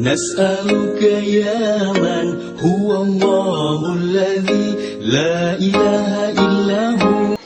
نسألك يا من هو الله الذي لا إله إلا هو.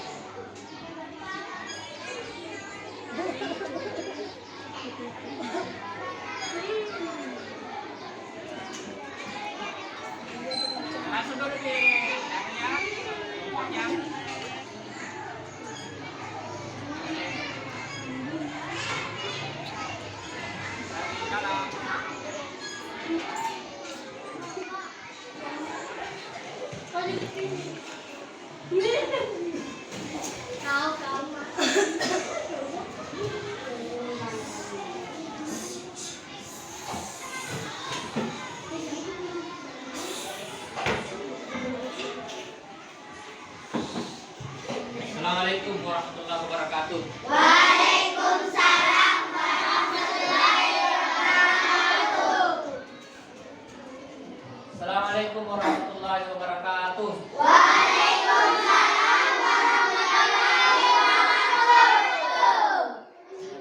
Assalamualaikum warahmatullahi wabarakatuh. Waalaikumsalam warahmatullahi wabarakatuh. Assalamualaikum warahmatullahi wabarakatuh. Waalaikumsalam warahmatullahi wabarakatuh.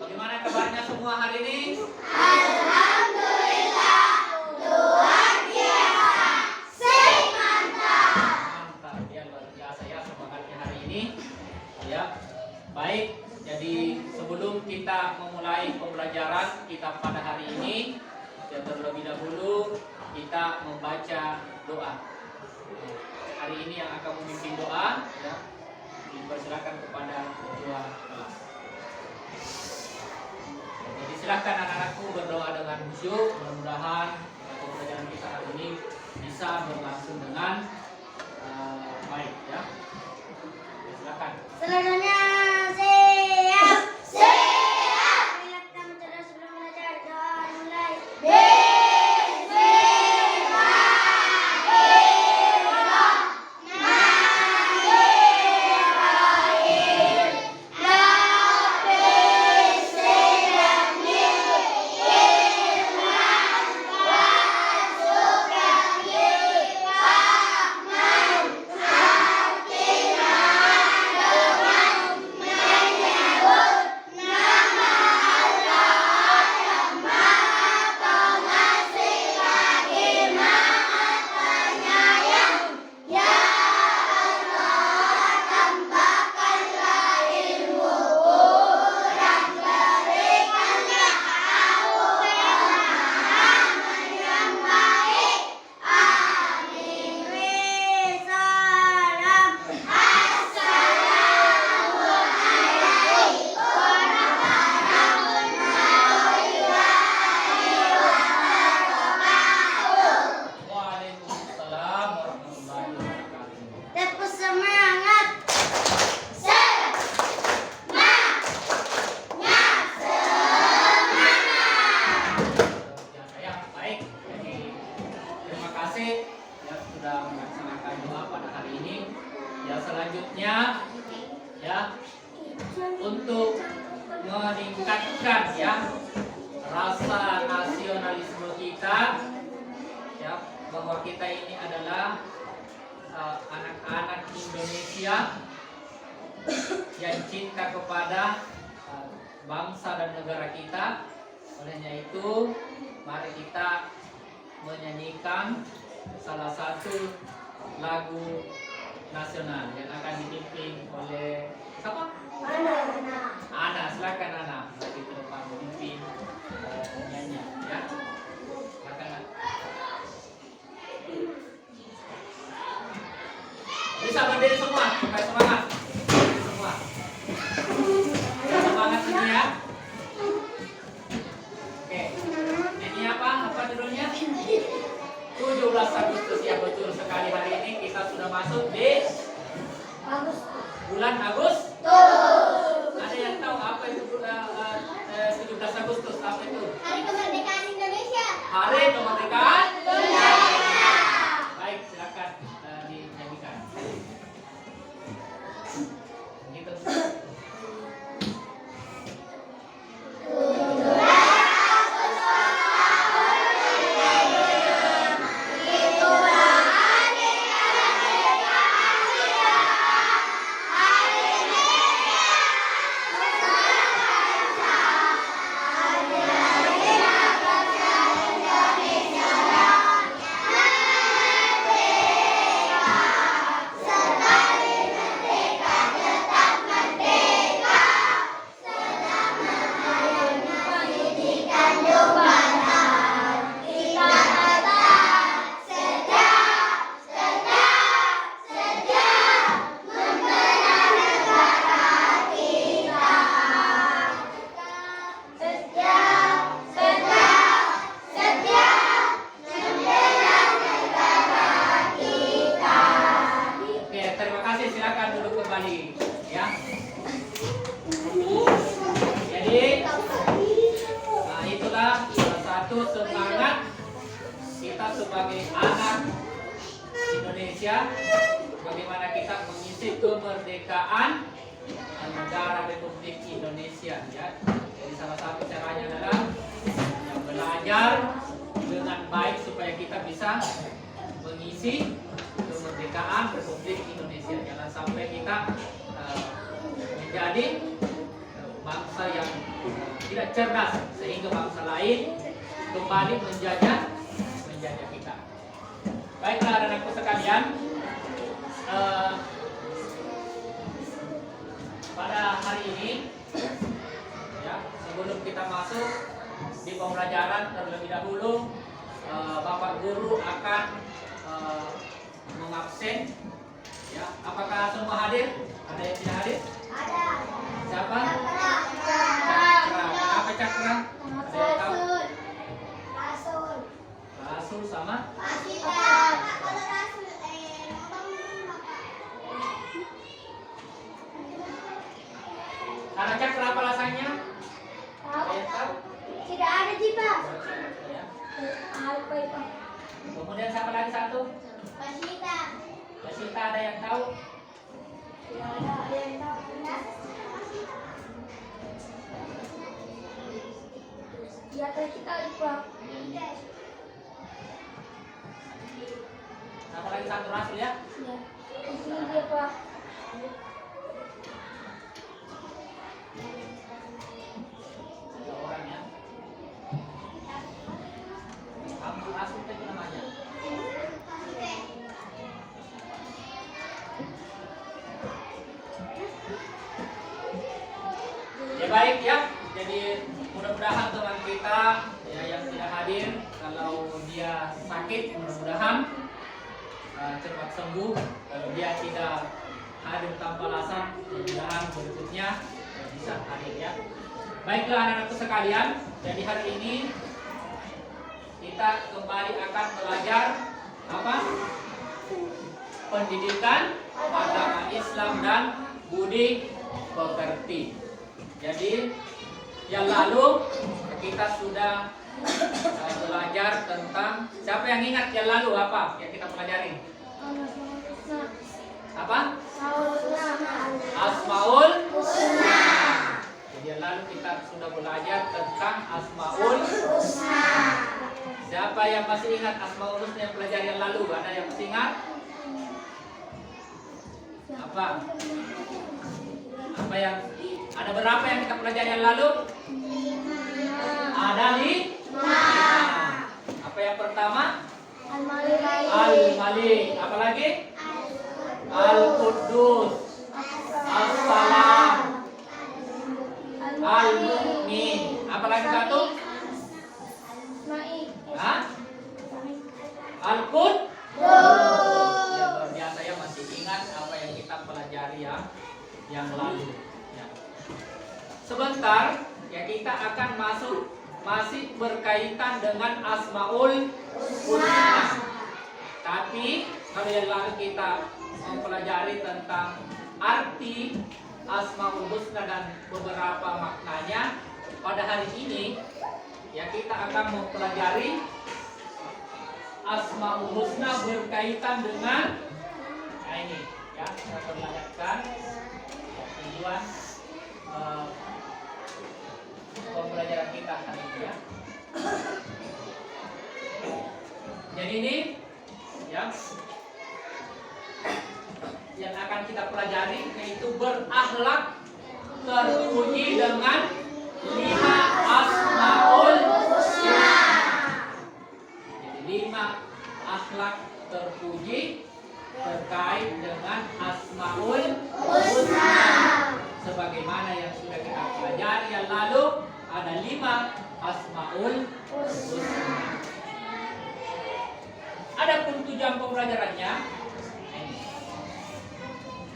Bagaimana kabarnya semua hari ini? Alhamdulillah, luar biasa, mantap. Mantap, ya luar biasa ya semangatnya hari ini. Ya, baik. Jadi sebelum kita memulai pembelajaran kita pada hari ini, ya terlebih dahulu kita membaca doa. Hari ini yang akan memimpin doa, ya, dipersilakan kepada ketua kelas. Jadi silakan anak-anakku berdoa dengan khusyuk. Mudah-mudahan pembelajaran kita hari ini bisa berlangsung dengan baik, ya. Silakan. Seluruhnya siap. Siap. Bila kita mencoba sebelum belajar, doa mulai. Waalaikumsalam warahmatullahi wabarakatuh. Tepuk semangat. Ya, saya baik. Jadi terima kasih ya sudah melaksanakan doa pada hari ini. Ya selanjutnya ya untuk meningkatkan ya rasa nasionalisme kita ya bahwa kita ini adalah anak-anak Indonesia yang cinta kepada bangsa dan negara kita. Olehnya itu, mari kita menyanyikan salah satu lagu nasional yang akan dipimpin oleh siapa? Ana, silakan Ana. Mari ke depan memimpin nyanyian ya. Silakan Ana. Bisa berdiri semua, pakai semangat. Semua. Semangat ini ya. Oke. Ini apa? Apa judulnya? 17 Agustus ya, betul sekali. Hari ini kita sudah masuk di bulan Agustus. Ada yang tahu apa itu 17 Agustus? Apa itu? Hari Kemerdekaan Indonesia. Hari Kemerdekaan Indonesia. Baik, silakan dinyanyikan. Satu, semangat kita sebagai anak Indonesia, bagaimana kita mengisi kemerdekaan negara Republik Indonesia, ya. Jadi salah satu caranya adalah belajar dengan baik supaya kita bisa mengisi kemerdekaan Republik Indonesia. Jangan sampai kita menjadi bangsa yang tidak cerdas sehingga bangsa lain kembali menjajah kita. Baiklah anak-anakku sekalian, pada hari ini, ya, sebelum kita masuk di pembelajaran terlebih dahulu, Bapak Guru akan mengabsen. Ya, apakah semua hadir? Ada yang tidak hadir? Ada. Siapa? Cakra. Kenapa Cakra? Ada yang tahu? Rasul. Rasul sama? Pasitan. Karena Cakra apa alasannya? Ada yang tahu? Tidak ada Jipa. Ya. Apa itu? Kemudian siapa lagi satu? Pasitan. Wasita, ada yang tahu? Tidak ada yang tahu. Di atas kita Jipa. Siapa lagi satu Rasul ya? Ya. Di sini dia Pak. Ada orang ya. Kamu Rasul itu namanya. Ya baik ya. Jadi mudah-mudahan teman kita ya, yang tidak hadir, kalau dia sakit mudah-mudahan cepat sembuh. Kalau dia tidak hadir tanpa alasan, mudah-mudahan berikutnya bisa hadir ya. Baiklah anak-anakku sekalian, jadi hari ini kita kembali akan belajar apa? Pendidikan agama Islam dan budi pekerti. Jadi yang lalu kita sudah belajar tentang, siapa yang ingat yang lalu apa yang kita pelajari? Apa? Asmaul Husna. Jadi yang lalu kita sudah belajar tentang Asmaul Husna. Siapa yang masih ingat Asmaul Husna yang pelajari yang lalu? Ada yang masih ingat? Apa? Apa yang ada berapa yang kita pelajari yang lalu? Ada 5. Apa yang pertama? Al-Malik. Apa lagi? Al-Quddus. As-Salam. Al-Mu'min. Apa lagi satu? Hah? Al-Quddus. Ya, luar biasa ya, masih ingat apa yang kita pelajari ya yang lalu. Ya. Sebentar ya, kita akan masih berkaitan dengan Asmaul Husna. Tapi kalau yang lalu kita mempelajari tentang arti Asmaul Husna dan beberapa maknanya, pada hari ini ya kita akan mempelajari Asmaul Husna berkaitan dengan ini ya, saya perlihatkan tujuan pembelajaran kita hari ini ya. Jadi ini ya yang akan kita pelajari, yaitu berakhlak terpuji dengan 5 Asmaul Husna. Jadi 5 akhlak terpuji terkait dengan Asmaul Husna. Sebagaimana yang sudah kita pelajari yang lalu, ada 5 Asmaul Husna. Adapun tujuan pembelajarannya,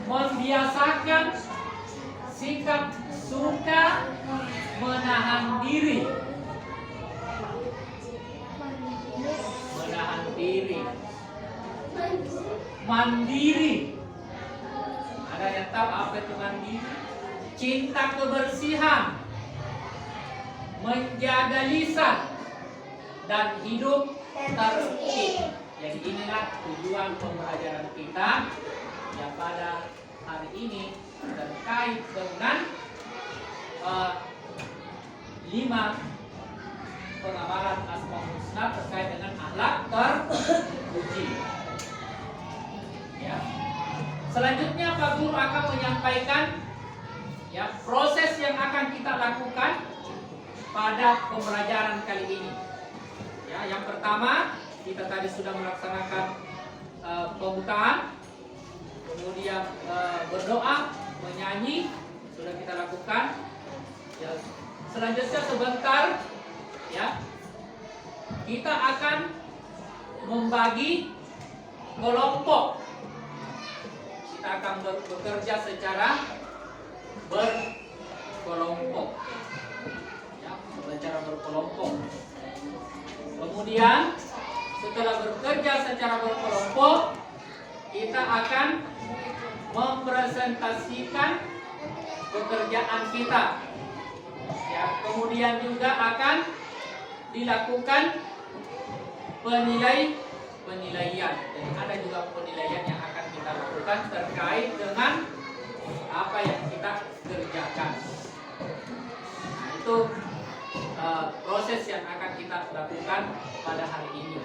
membiasakan sikap suka menahan diri. Menahan diri. Mandiri. Ada yang tahu apa itu mandiri? Cinta kebersihan. Menjaga lisan. dan hidup tertib. Jadi inilah tujuan pembelajaran kita yang pada hari ini terkait dengan 5 pengamalan Asmaul Husna terkait dengan akhlak terpuji. Ya. Selanjutnya Pak Guru akan menyampaikan ya proses yang akan kita lakukan pada pembelajaran kali ini. Ya, yang pertama kita tadi sudah melaksanakan pembukaan, kemudian berdoa, menyanyi sudah kita lakukan. Ya, selanjutnya sebentar ya kita akan membagi kelompok. Kita akan bekerja secara berkelompok. Ya, secara berkelompok. Kemudian setelah bekerja secara berkelompok, kita akan mempresentasikan pekerjaan kita. Ya, kemudian juga akan dilakukan penilaian. Jadi ada juga penilaian yang akan kita lakukan terkait dengan apa yang kita kerjakan. Nah, itu proses yang akan kita lakukan pada hari ini.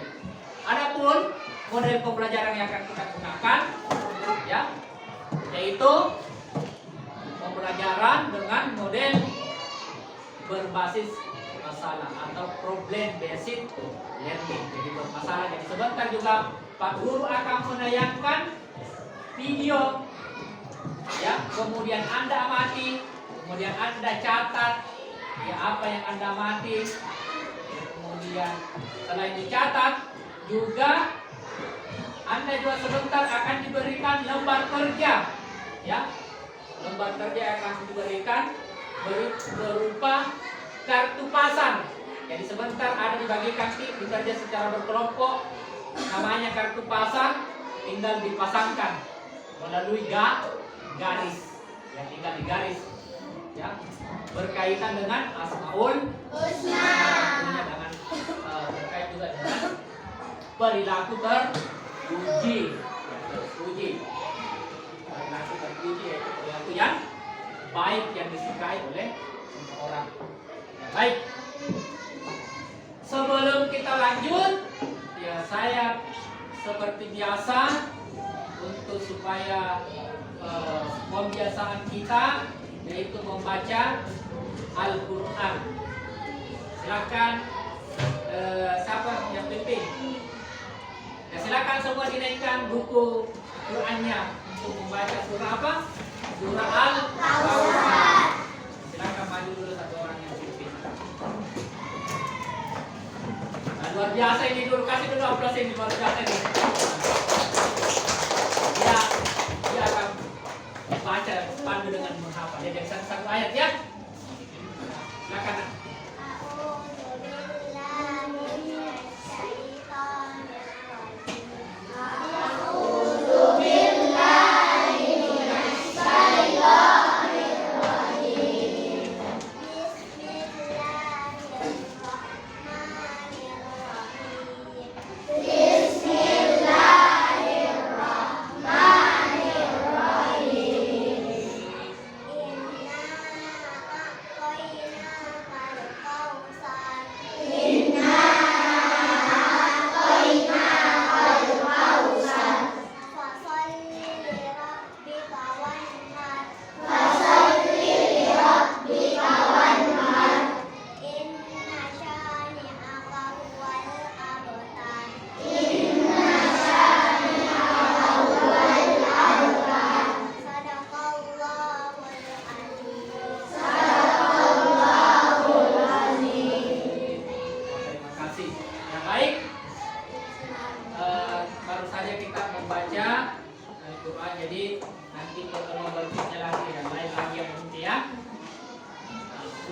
Adapun model pembelajaran yang akan kita gunakan, ya, yaitu pembelajaran dengan model berbasis masalah atau problem based learning. Jadi bermasalah. Jadi sebentar juga Pak Guru akan menayangkan video, ya, kemudian Anda amati, kemudian Anda catat ya apa yang Anda amati, kemudian selain dicatat juga Anda juga sebentar akan diberikan lembar kerja, ya, lembar kerja akan diberikan berupa kartu pasang. Jadi sebentar ada dibagikan bekerja secara berkelompok, namanya kartu pasang, tinggal dipasangkan melalui garis, ya, tinggal digaris, ya, berkaitan dengan Asmaul Husna, dengan terkait juga dengan perilaku terpuji, perilaku terpuji yaitu perilaku yang baik yang disukai oleh orang. Ya, baik. Sebelum kita lanjut, ya saya seperti biasa untuk supaya pembiasaan kita yaitu membaca Al-Quran. Silakan siapa yang pimpin? Ya, silakan semua dinaikkan buku Qurannya untuk membaca surah apa? Surah Al-Kawthar. Silakan maju dulu satu orang yang pimpin. Nah, luar biasa ini dulu, kasih dulu aplaus ini luar biasa ini. Dia akan baca pandu dengan menghafal. Dia dari satu ayat ya. Silakan.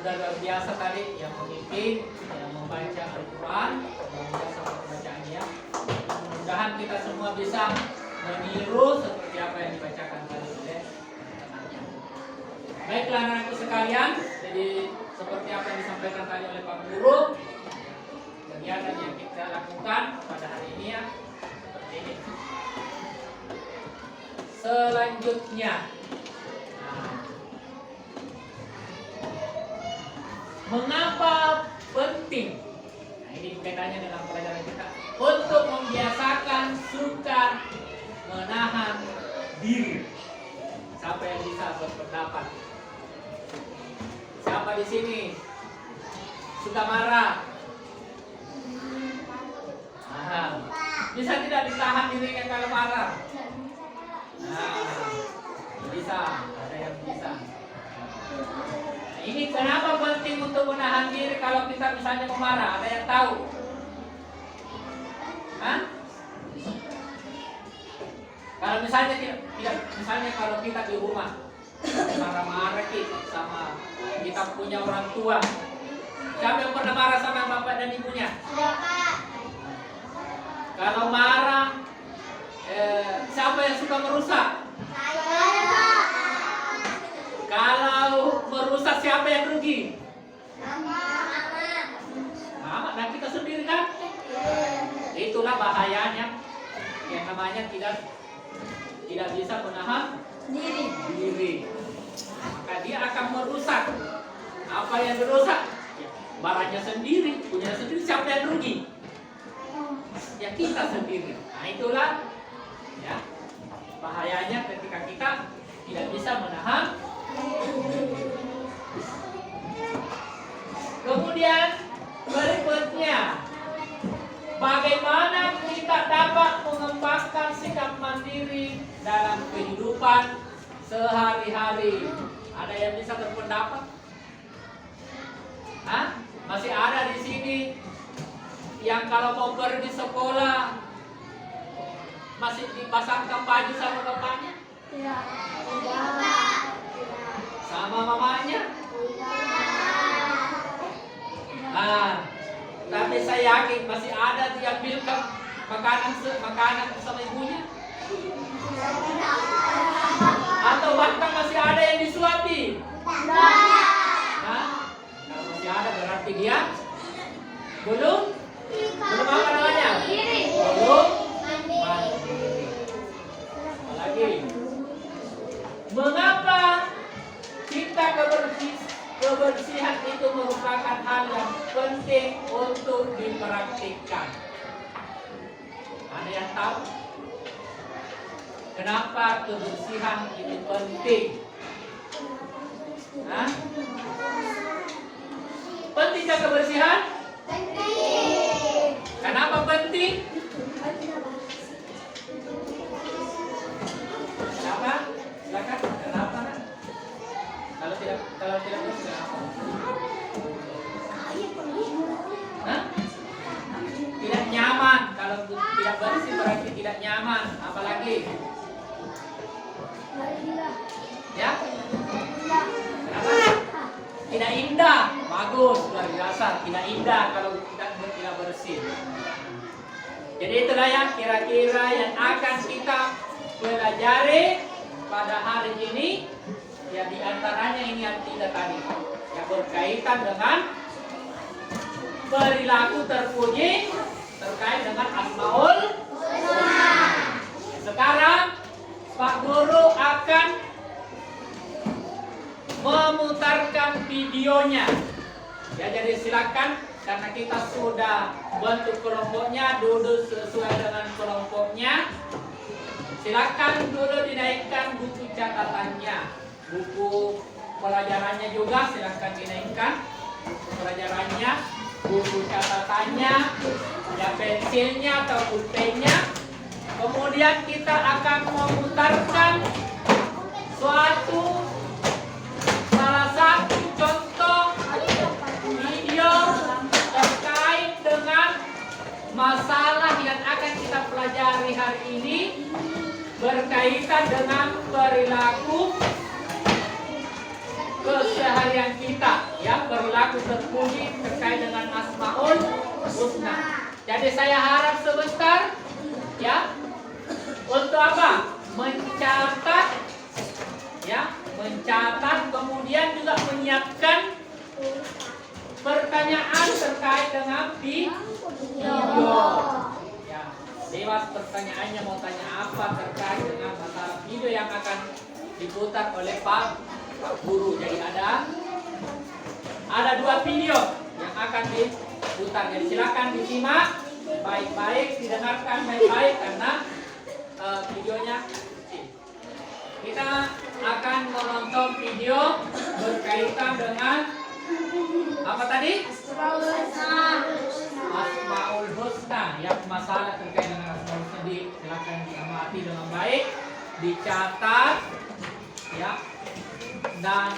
Sudah luar biasa tadi yang memimpin, yang membaca Al-Quran, luar biasa pembacaannya. Mudah-mudahan kita semua bisa meniru seperti apa yang dibacakan tadi oleh temannya. Baiklah anak-anakku sekalian, jadi seperti apa yang disampaikan tadi oleh Pak Guru, dan kegiatan yang kita lakukan pada hari ini ya seperti ini. Selanjutnya, nah, mengapa penting? Nah, ini kaitannya dengan pelajaran kita untuk membiasakan suka menahan diri. Siapa yang bisa berpendapat? Siapa di sini suka marah? Nah, bisa tidak ditahan dirinya kalau marah? Nah, bisa, ada yang bisa. Nah, ini kenapa penting untuk menahan diri kalau kita misalnya memarah? Ada yang tahu? Hah? Kalau misalnya tidak misalnya kalau kita di rumah marah-marah kita sama kita punya orang tua, siapa yang pernah marah sama bapak dan ibunya? Kalau marah, siapa yang suka merusak? Kalau merusak siapa yang rugi? Mama dan kita sendiri kan? Itulah bahayanya yang namanya tidak bisa menahan diri. Maka dia akan merusak. Apa yang dirusak? Ya, barangnya sendiri, punya sendiri. Siapa yang rugi? Ya kita sendiri. Nah itulah ya bahayanya ketika kita tidak bisa menahan. Kemudian berikutnya, bagaimana kita dapat mengembangkan sikap mandiri dalam kehidupan sehari-hari? Ada yang bisa berpendapat? Hah? Masih ada di sini yang kalau mau pergi sekolah masih dipasangkan baju sama bapaknya? Sama mamanya? Nah, tapi saya yakin masih ada yang belikan makanan sama ibunya. Atau bahkan masih ada yang disuapi. Nah, kalau masih ada berarti dia belum apa namanya? Belum mandiri. Apalagi, mengapa kita kebersihan itu merupakan hal yang penting untuk dipraktikkan? Ada yang tahu? Kenapa kebersihan itu penting? Hah? Pentingkah kebersihan? Penting. Kenapa penting? Kenapa? Silakan. Kenapa? Kalau tidak bersih kenapa? Hah? Tidak nyaman. Kalau tidak bersih berarti tidak nyaman. Apalagi? Ya? Kenapa? Tidak indah. Bagus, luar biasa. Tidak indah kalau tidak bersih. Jadi itulah yang kira-kira yang akan kita pelajari pada hari ini. Ya di antaranya ini yang tidak tadi. Yang berkaitan dengan perilaku terpuji terkait dengan Asmaul Husna. Sekarang Pak Guru akan memutarkan videonya. Ya, jadi silakan karena kita sudah bentuk kelompoknya, duduk sesuai dengan kelompoknya. Silakan dulu dinaikkan buku catatannya, buku pelajarannya juga silakan dinaikkan buku pelajarannya, buku catatannya, ya pensilnya atau pulpennya. Kemudian kita akan memutarkan salah satu contoh video terkait dengan masalah yang akan kita pelajari hari ini berkaitan dengan perilaku keseharian kita, ya, perilaku terpuji terkait dengan Asmaul Husna. Jadi saya harap sebentar, ya, untuk apa? Mencatat, ya, mencatat, kemudian juga menyiapkan pertanyaan terkait dengan video. Ya, Dewas pertanyaannya mau tanya apa terkait dengan masalah video yang akan diputar oleh Pak Guru. Jadi ada 2 video yang akan diputar. Jadi silakan disimak baik-baik, didengarkan baik-baik karena videonya kecil. Kita akan menonton video berkaitan dengan apa tadi? Asmaul Husna. Yang masalah terkait dengan Asmaul Husna silakan diamati dengan baik, dicatat ya, dan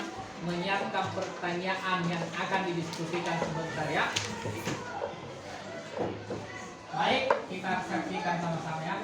menyiapkan pertanyaan yang akan didiskusikan sebentar ya. Baik, kita saksikan sama-sama ya.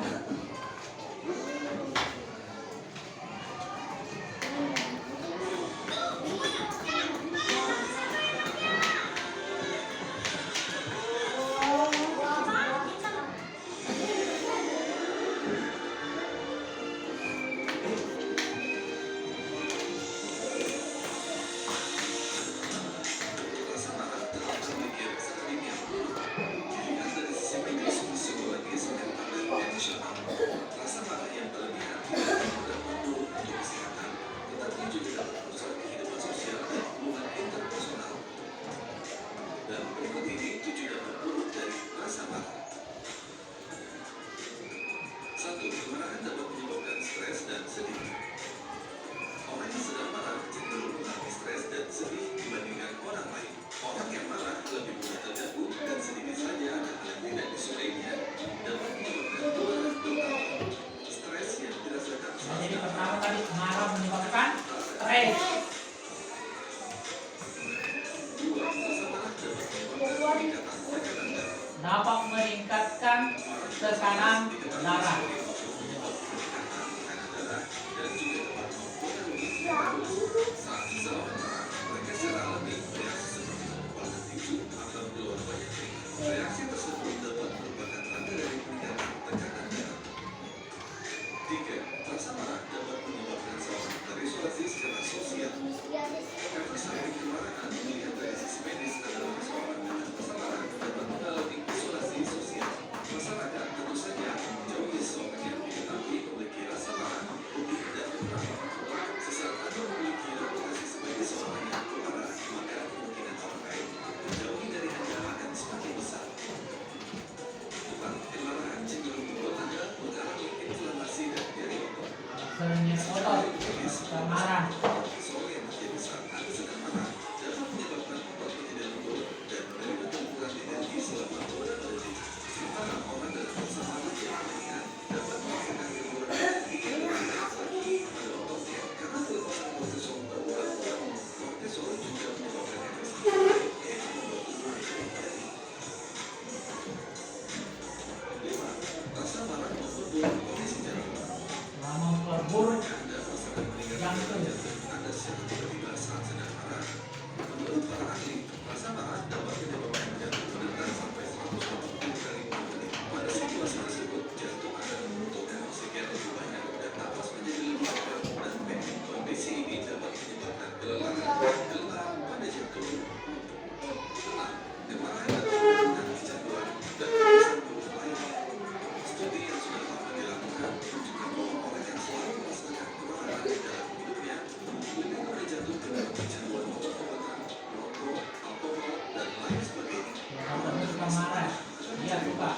Jadi pertama tadi marah menyebabkan stres. Dapat meningkatkan tekanan darah. Senyum otot, marah. Memperburuk jantung. Marah, dia suka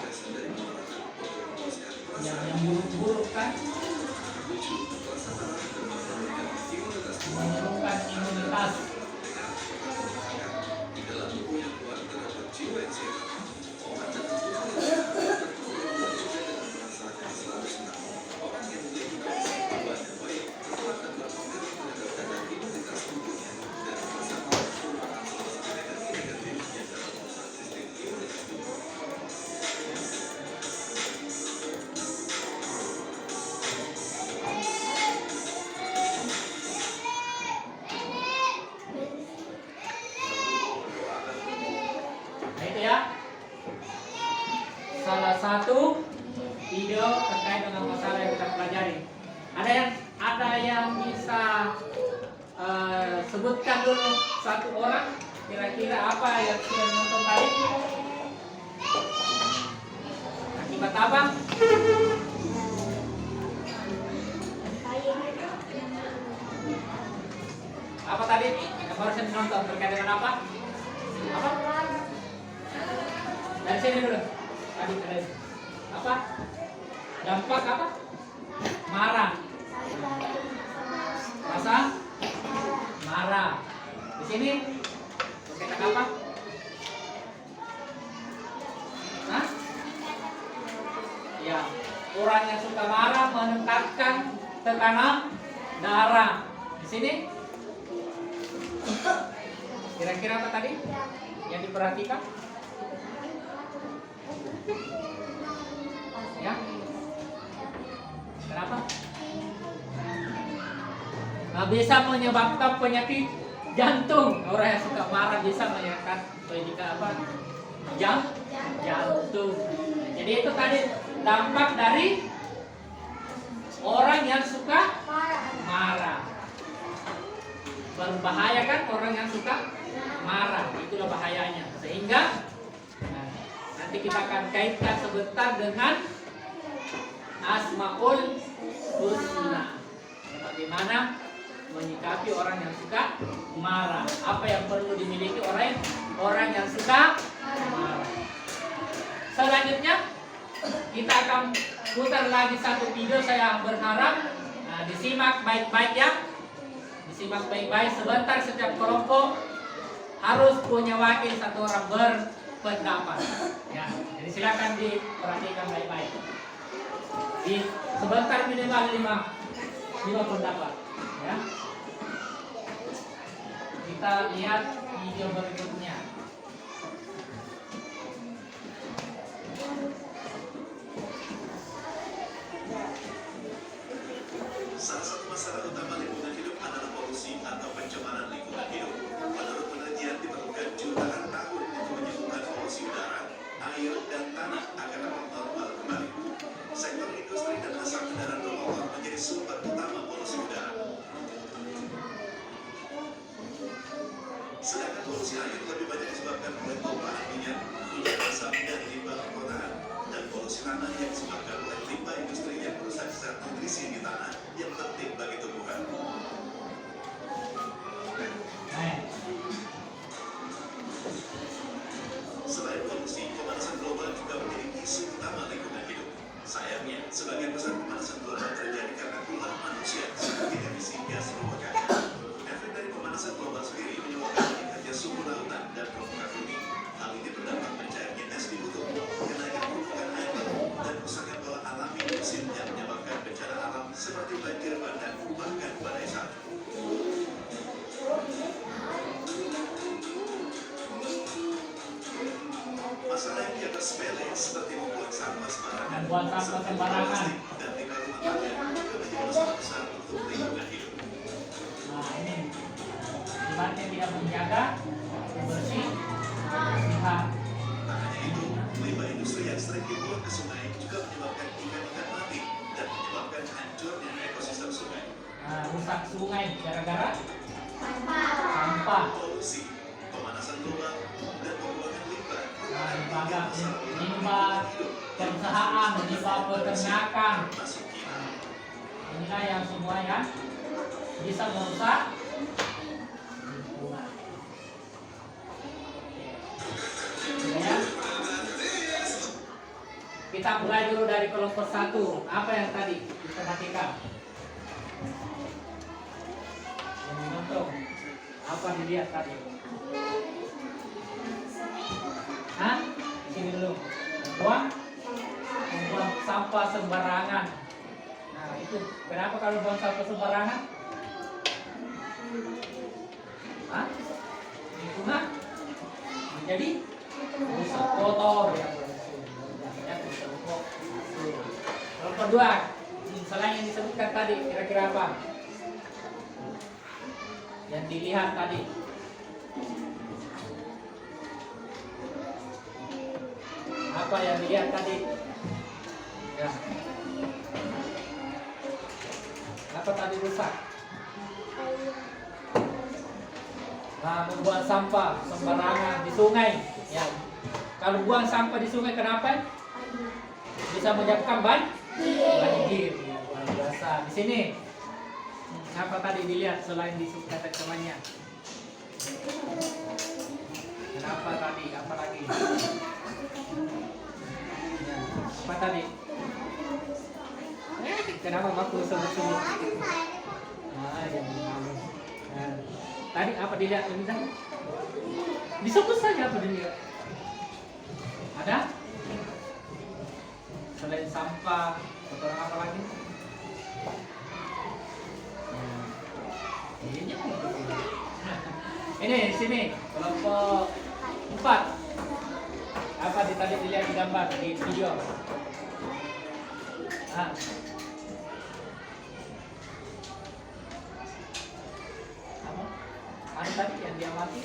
yang buruk-buruk kan, menurunkan imunitas. Ya, salah satu video terkait dengan masalah yang kita pelajari. Ada yang bisa sebutkan dulu satu orang Kira-kira apa yang sudah nonton tadi? Akibat apa? Apa tadi yang barusan dinonton berkaitan dengan apa? Apa? Dari sini dulu. Tadi ada apa? Dampak apa? Marah. Rasa marah. Di sini berkaitan apa? Hah? Ya, orang yang suka marah meningkatkan tekanan darah. Di sini kira-kira apa tadi yang diperhatikan? Ya, kenapa? Nah, bisa menyebabkan penyakit jantung. Orang yang suka marah bisa menyebabkan penyakit apa? Jantung. Jadi itu tadi dampak dari orang yang suka marah. Berbahaya kan orang yang suka marah, itulah bahayanya. Sehingga nanti kita akan kaitkan sebentar dengan Asmaul Husna. Bagaimana menyikapi orang yang suka marah? Apa yang perlu dimiliki orang yang suka marah? Selanjutnya kita akan putar lagi satu video. Saya berharap disimak baik-baik ya. Disimak baik-baik. Sebentar setiap kelompok harus punya wakil satu orang berpendapat. Ya, jadi silakan diperhatikan baik-baik. Sebentar minimal 5 pendapat. Ya. Kita lihat video berikutnya. Salah satu masalah utama lingkungan hidup adalah polusi atau pencemaran lingkungan hidup. Menurut penelitian diperlukan jutaan tahun untuk menyembuhkan polusi udara, air, dan tanah agar dapat normal kembali. Sektor industri dan asap kendaraan bermotor menjadi sumber utama polusi udara. Sedangkan polusi air lebih banyak disebabkan oleh tumpahan minyak, hujan asap, dan limbah perkotaan. Dan polusi tanah yang disebabkan oleh limbah industri yang merusak zat nutrisi di tanah yang penting bagi tumbuhan. Selain polusi, pemanasan global juga menjadi isu utama lingkungan hidup. Sayangnya, sebagian besar pemanasan global terjadi karena ulah manusia seperti emisi gas rumah kaca. Efek dari pemanasan global sendiri menyebabkan meningkatnya suhu lautan dan permukaan bumi. Hal ini berdampak mencairnya es di kutub, kenaikan permukaan air laut, dan kerusakan bawah alami musim yang menyebabkan bencana alam seperti banjir bandang bahkan badai salju. Masalah yang dianggap sepele seperti membuang sampah sembarangan, dan tinggal rumah tangga juga menjadi masalah besar untuk lingkungan hidup. Nah ini sifatnya tidak menjaga bersih, lihat. Tak hanya itu, limbah industri yang sering dibuang ke sungai juga menyebabkan ikan-ikan mati dan menyebabkan hancurnya ekosistem sungai. Nah, rusak sungai gara-gara sampah. Polusi, pemanasan global, dan pembuangan limbah Limbah perusahaan, limbah peternakan. masuk kita. Inilah yang semua yang bisa merusak lingkungan. Ya. Kita mulai dulu dari kelompok 1. Apa yang tadi diperhatikan? Yang menonton. Apa dilihat tadi? Hah? Di sini dulu. Membuang sampah sembarangan. Nah, itu kenapa kalau buang sampah sembarangan? Hah? Lingkungan menjadi rusak, kotor ya. Kelompok 2. Selain yang disebutkan tadi, kira-kira apa? Yang dilihat tadi. Apa yang dilihat tadi? Ya. Apa tadi rusak? membuang sampah sembarangan di sungai. Ya. Kalau buang sampah di sungai kenapa? Bisa menyebabkan banjir. Luar biasa. Di sini apa tadi dilihat selain di kata temannya? Kenapa tadi? Apa lagi? Ya, apa tadi? Kenapa baku sebut-sebut? Nah, tadi apa dilihat tulisan? Disebut saja apa dilihat? Ada? Selain sampah, atau apa lagi? Ini di sini kelompok 4. Apa tadi dilihat di gambar di video? Apa? Ada tadi yang diamati?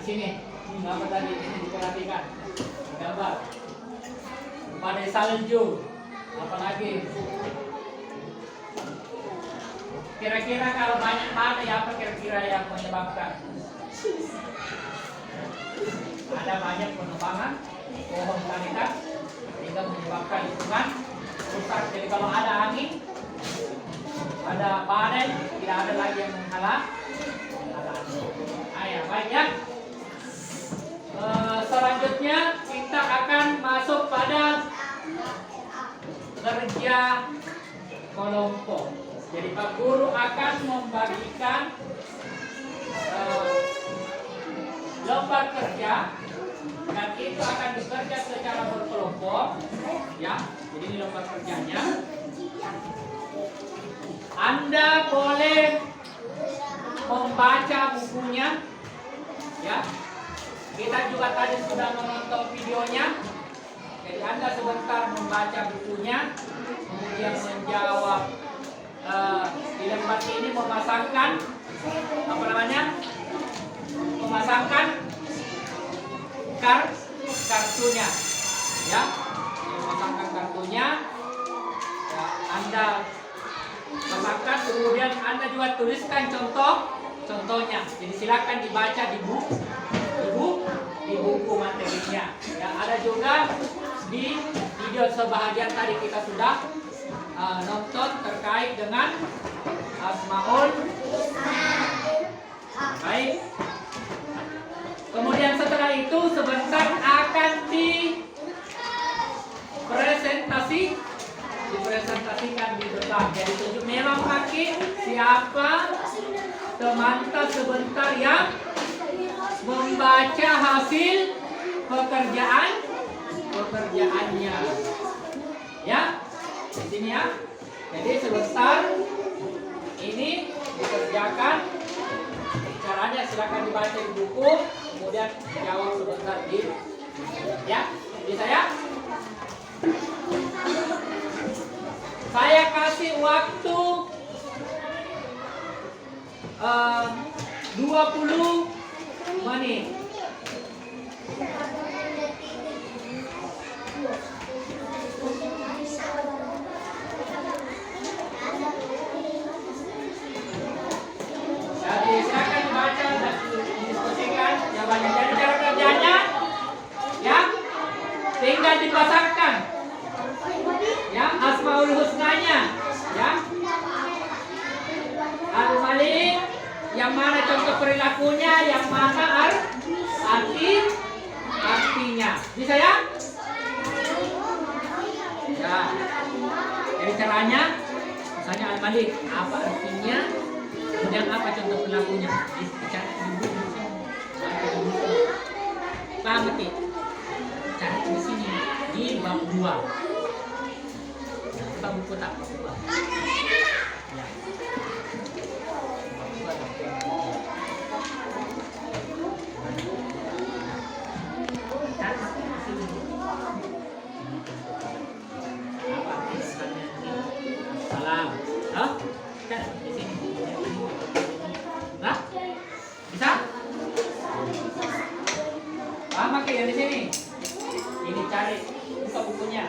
Di sini apa tadi ini diperhatikan gambar badai salju, apalagi kira-kira kalau banyak badai apa kira-kira yang menyebabkan? Ada banyak penebangan pohon tarikan sehingga menyebabkan lingkungan rusak. Jadi kalau ada angin, ada badai, tidak ada lagi yang menghalang. Ya, baik ya. Selanjutnya kita akan masuk pada kerja kelompok. Jadi Pak Guru akan membagikan lembar kerja dan itu akan bekerja secara berkelompok, ya. Jadi ini lembar kerjanya. Anda boleh membaca bukunya, ya. Kita juga tadi sudah menonton videonya. Jadi Anda sebentar membaca bukunya, kemudian menjawab di lembar ini memasangkan apa namanya? Memasangkan kartunya, ya. Memasangkan kartunya. Ya, Anda pasangkan, kemudian Anda juga tuliskan contohnya. Jadi silakan dibaca di buku materinya. Ya, ada juga di video sebahagian tadi kita sudah nonton terkait dengan Asmaul. Baik. Kemudian setelah itu sebentar akan dipresentasikan di depan. Jadi tunjuk memang pakai siapa teman-teman sebentar yang membaca hasil pekerjaannya, ya. Di sini ya. Jadi sebentar ini dikerjakan. Caranya silakan dibaca di buku, kemudian jawab sebentar di, ya. Bisa ya? Saya kasih waktu 20 menit. Jadi silakan dibaca dan didiskusikan jawabannya. Jadi cara kerjanya, ya, tinggal dipasangkan, ya, Asmaul Husnanya, ya. Al-Malik, yang mana contoh perilakunya, yang mana artinya. Bisa ya? Ya. Jadi caranya, misalnya Al-Malik, apa artinya, kemudian apa contoh perilakunya. Paham ngerti? Cari di sini di bab 2. Kita buku tak bab 2. Ya. Salam. Hah? Kan di sini. Nah? Bisa? Pakai yang di sini. Ini cari buka bukunya.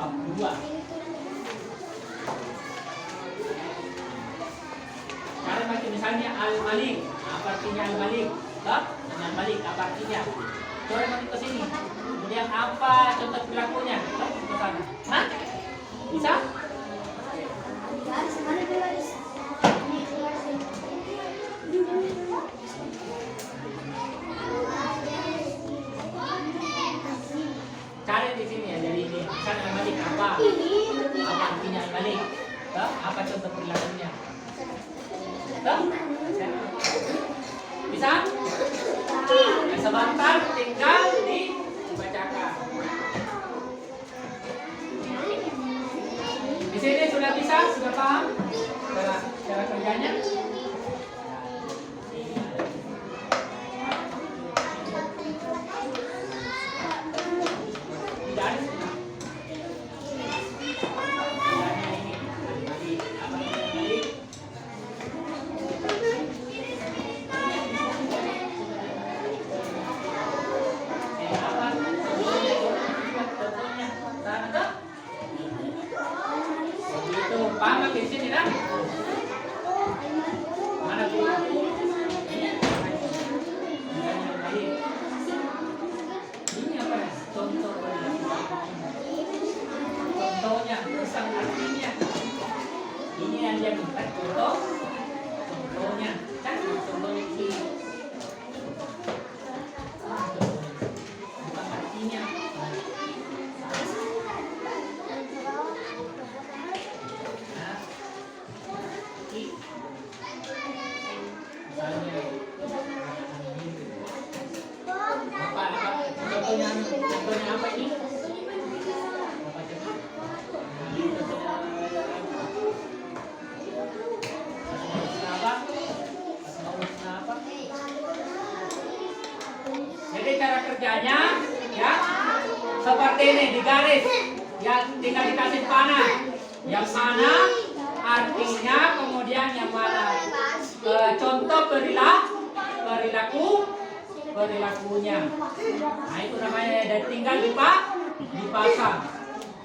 bawah 2. Cara macam misalnya al-malik, apa artinya al-malik? Al-malik apa artinya? Coba mari ke sini. Kemudian apa contoh perilakunya? Ke sana. Hah? Bisa? Garis mana tuh garis? Ini garis. Cari di sini ya, dari ini. Misalnya al-malik apa? Apa artinya al-malik? Apa contoh perilakunya? Bisa? Ya, sebentar tinggal dibacakan. Di sini sudah bisa, sudah paham cara kerjanya? Tidak ada. Paham di sini dah? Mana tu? Ini apa? Contoh contohnya, pesan artinya. Ini yang dia minta contoh. Contohnya, kan? Contohnya ini. Bukan artinya. Contohnya apa ini? Jadi cara kerjanya ya seperti ini, di garis yang tinggal dikasih panah. Yang mana artinya, kemudian yang mana contoh perilakunya. Nah itu namanya, dan tinggal dipasang.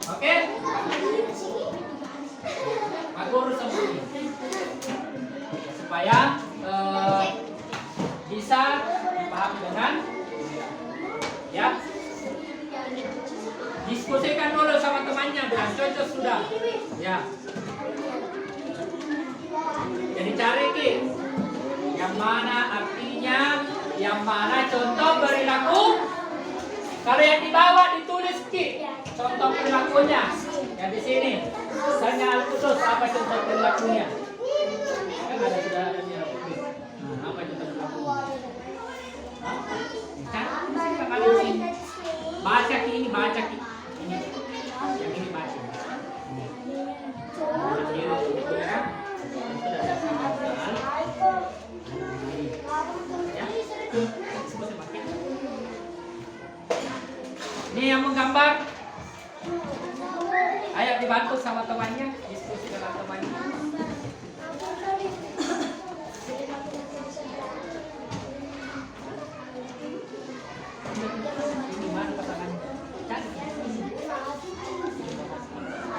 Oke? Pak Guru sembunyi supaya bisa dipahami dengan ya. Diskusikan dulu sama temannya, bilang cocok sudah ya. Jadi cari Ki, yang mana artinya, yang mana contoh perilaku. Kalau yang di bawah ditulis Ki, contoh perilakunya. Yang di sini, misalnya Al-Qudus, apa contoh perilakunya? Kan ada sudah ada di Al-Qudus. Apa contoh perilakunya? Kan ada di sini. Baca Ki, ini baca Ki. Ini, yang ini baca. Ini yang menggambar. Ayo dibantu sama temannya, diskusi dengan temannya. Ini mana pasangannya? Kan?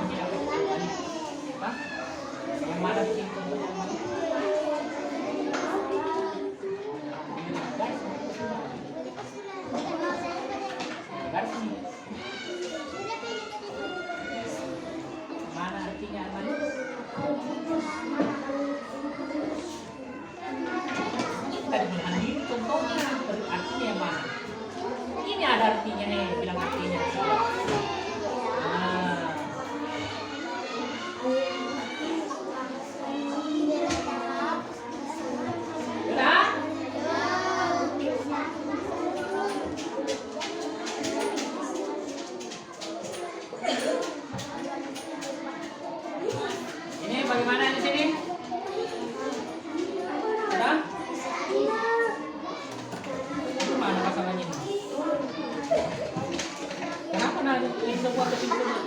Ini apa? Yang mana bikin contohnya? Garis ini. Mana artinya mana? Tadi bilang ini contohnya, artinya yang mana? Ini ada artinya nih, bilang artinya. Ini bagaimana di sini? Sudah? Itu mana pasangannya ini? Kenapa nanti ini semua kesimpulan?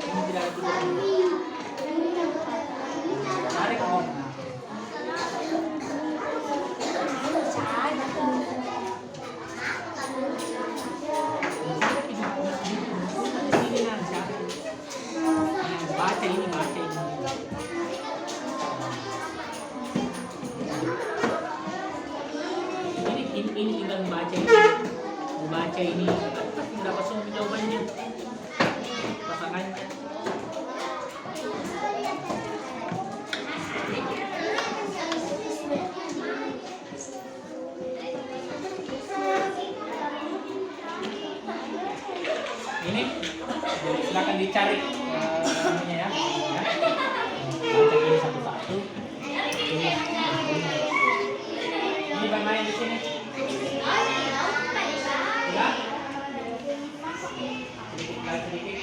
Ini tidak ada tujuan. Tarik ke bawah. ini tinggal membaca ini pasti mendapat semua jawabannya pasangannya. Ini silakan dicari namanya ya. Baca ini satu-satu. Ini bermain di sini. Ya. Sedikit.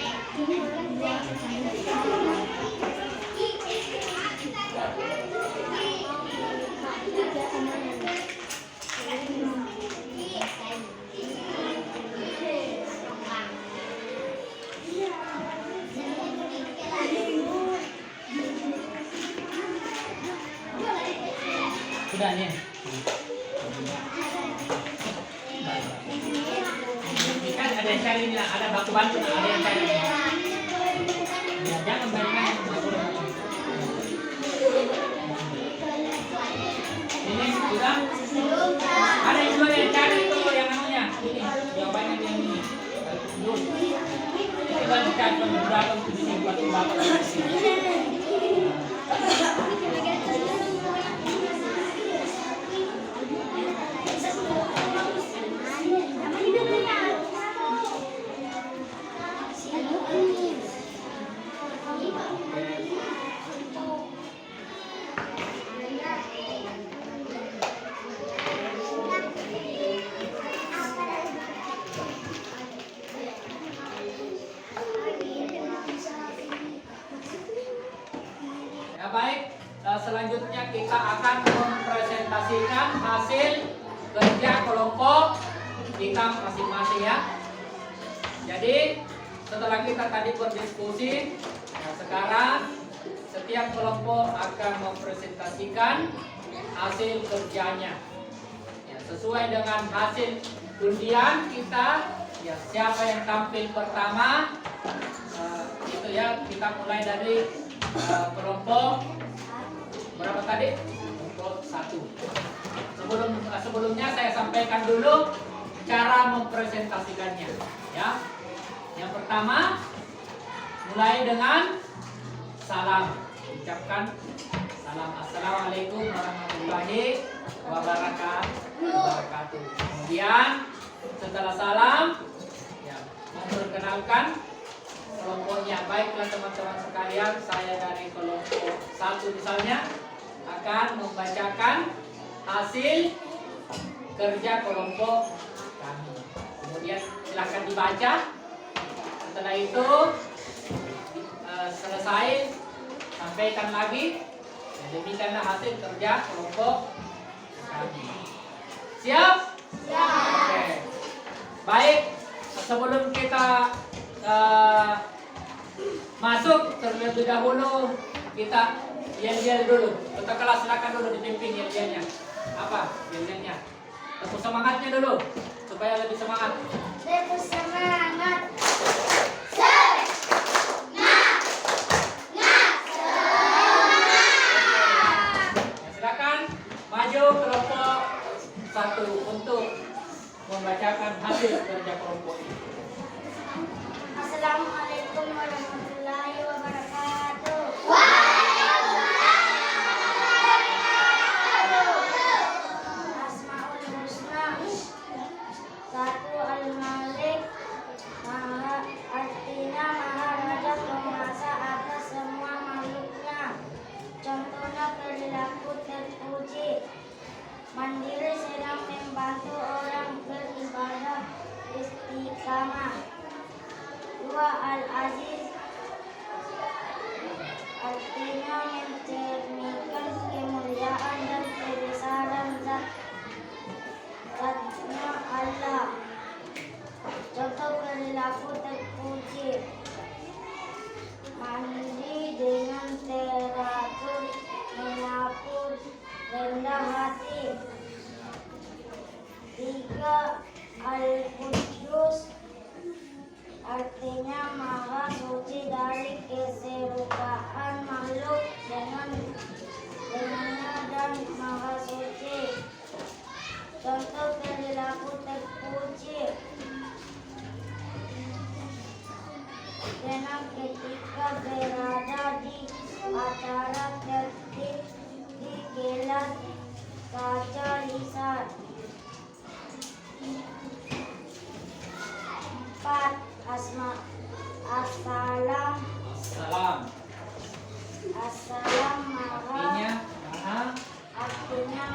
Sudah nih. Kan ada yang cari nih, ada baku bantu, ada yang cari. Ya, jangan main-main. Ini sudah. Ada yang dua yang cari itu yang namanya. Ini jawabannya yang ini. Kita cari beberapa di sini buat bapak. Baik, selanjutnya kita akan mempresentasikan hasil kerja kelompok kita masing-masing ya. Jadi setelah kita tadi berdiskusi, nah sekarang setiap kelompok akan mempresentasikan hasil kerjanya ya, sesuai dengan hasil undian kita ya. Siapa yang tampil pertama itu ya, kita mulai dari kelompok berapa tadi? Kelompok 1. Sebelumnya saya sampaikan dulu cara mempresentasikannya ya. Yang pertama mulai dengan salam. Ucapkan salam, assalamualaikum warahmatullahi wabarakatuh. Kemudian setelah salam ya, memperkenalkan kelompoknya. Baiklah teman-teman sekalian, saya dari kelompok 1 misalnya akan membacakan hasil kerja kelompok kami. Kemudian silahkan dibaca. Setelah itu selesai, sampaikan lagi. Demikianlah hasil kerja kelompok kami. Siap? Siap. Oke. Baik, sebelum kita masuk terlebih dahulu kita yel-yel dulu. Kita kelas silakan dulu dipimpin yel-yelnya. Apa yel-yelnya? Tepuk semangatnya dulu supaya lebih semangat. Tepuk semangat. Silakan maju kelompok 1 untuk membacakan hasil kerja kelompok ini. Assalamualaikum warahmatullahi wabarakatuh. Asmaul husna. 1 Al-Malik, artinya Maha Raja Penguasa atas semua makhluknya. Contohnya perilaku terpuji, mandiri sedang membantu orang beribadah istiqamah. 2 Al-Aziz, artinya mencerminkan kemuliaan dan kebesaran zatnya Allah. Contoh perilaku terpuji, mandi dengan teratur, menyapu, rendah hati. 3 Al-Qudus, artinya Maha Suci dari keserupaan makhluk dengannya dan Maha Suci. Contoh perilaku terpuji. Tenang ketika berada di acara tertib di kelas kaca lisan. 4. Assalam artinya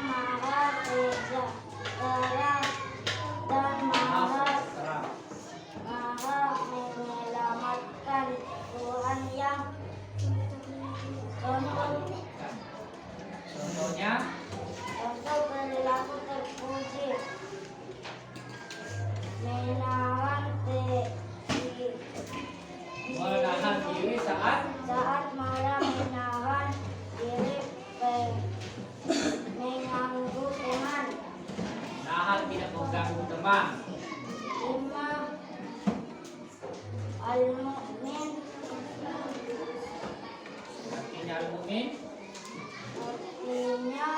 maha sejahtera dan maha menyelamatkan. Tuhan yang contoh perilaku terpuji. Menahan diri saat marah, menahan diri mengganggu teman. Nahan tidak mengganggu teman. 5. Al-Mu'min Artinya al-mu'min artinya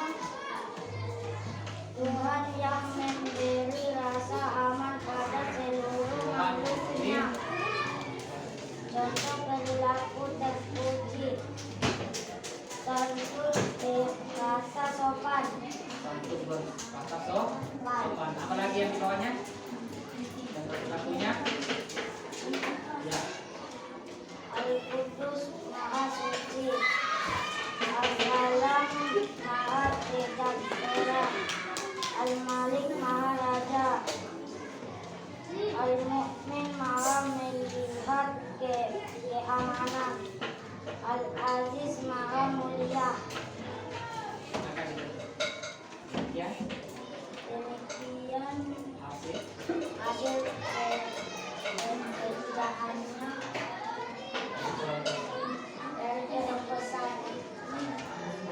Tuhan yang memberi rasa aman pada seluruh makhluknya. Contoh perilaku terpuji. Santun berkata sopan. Santun berkata sopan. Apa lagi yang di bawahnya? Yang perilakunya? Ya. Al-Qudus Maha Suci. Al-Salam Maha Sejahtera. Al-Malik Maha Raja. Al-Mu'min Maha melihat keamanan. Al-Aziz Maha Mulia. Ya. Demikian Hasil pekerjaannya dari dalam pesan.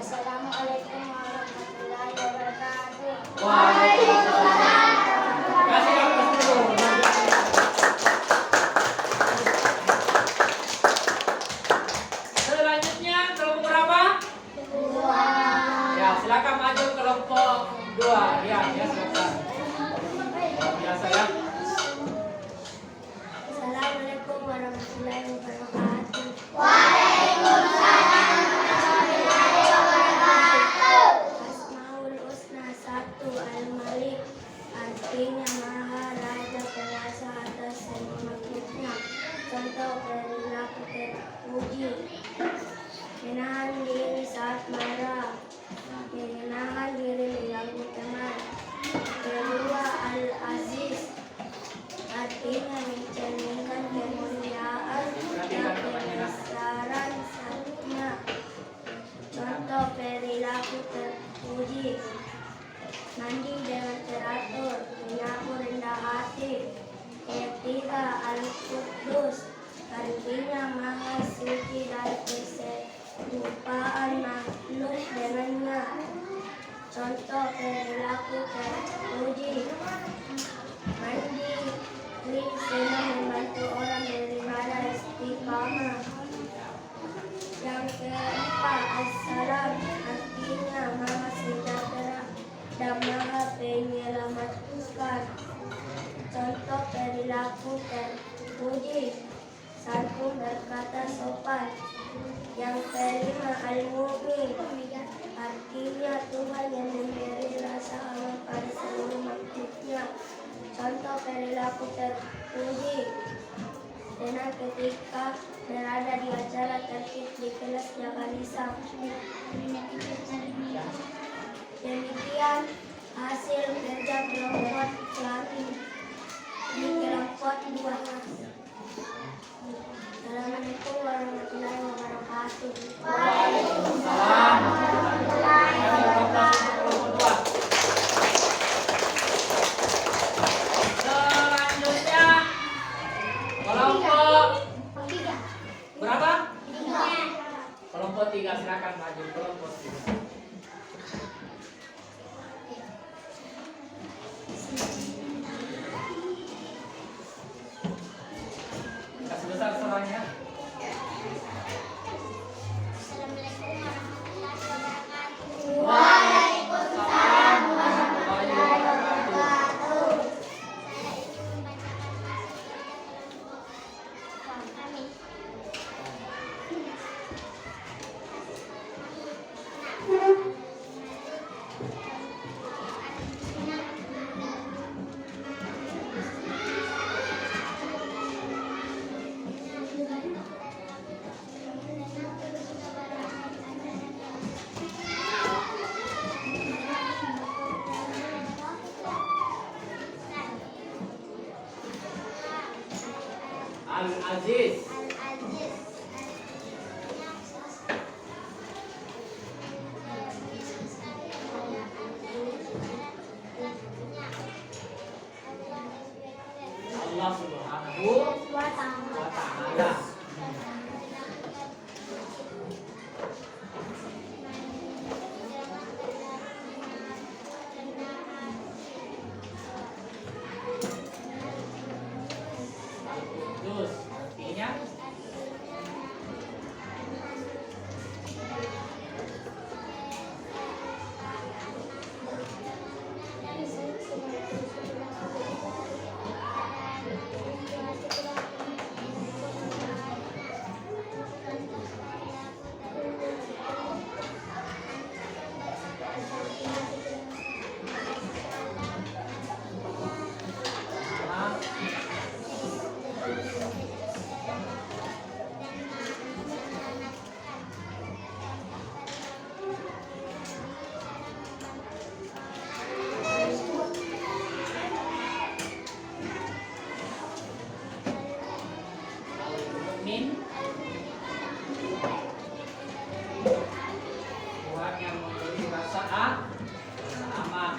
Assalamualaikum warahmatullahi wabarakatuh. Waalaikumsalam. Kasih aplaus dulu. Selanjutnya kelompok berapa? 2. Ya, silakan maju kelompok 2. Ya, silakan. Biasa ya. Assalamualaikum warahmatullahi wabarakatuh. Asmaul Husna 1. Al-Malik artinya Maha Raja penguasa atas semua makhluknya. Contoh perilaku terpuji. Menahan diri saat marah. Menahan diri mengganggu teman. Kedua, Al-Aziz artinya mencerminkan kemuliaan dan kebesaran Zatnya. Contoh perilaku terpuji. Mandi dengan teratur, menyapu rendah hati. Ketiga, Al-Qudus artinya Maha Suci dan keserupaan makhluk dengannya. Contoh perilaku terpuji. Mandiri senang membantu orang beribadah istiqamah. Yang keempat, Assalam artinya Maha Sejahtera dan Maha Penyelamatkan. Contoh perilaku terpuji. Santun berkata sopan. Yang kelima, Al-Mu'min artinya Tuhan yang memberi rasa aman pada seluruh makhluknya. Contoh perilaku terpuji. Tenang ketika berada di acara tertib di kelas jaga lisan. Demikian hasil kerja kelompok kami di kelompok 2. Assalamualaikum warahmatullahi wabarakatuh. Waalaikumsalam warahmatullahi wabarakatuh. Selanjutnya kelompok berapa? 3. Kelompok 3, silakan maju kelompok 3. Kasih besar suaranya. Assalamualaikum warahmatullahi Al-Aziz. Al-Aziz. Allah Subhanahu Wa ta'ala. wa ta'ala. Al-Qudus artinya Al-Mu'min, Tuhan yang memberi rasa aman.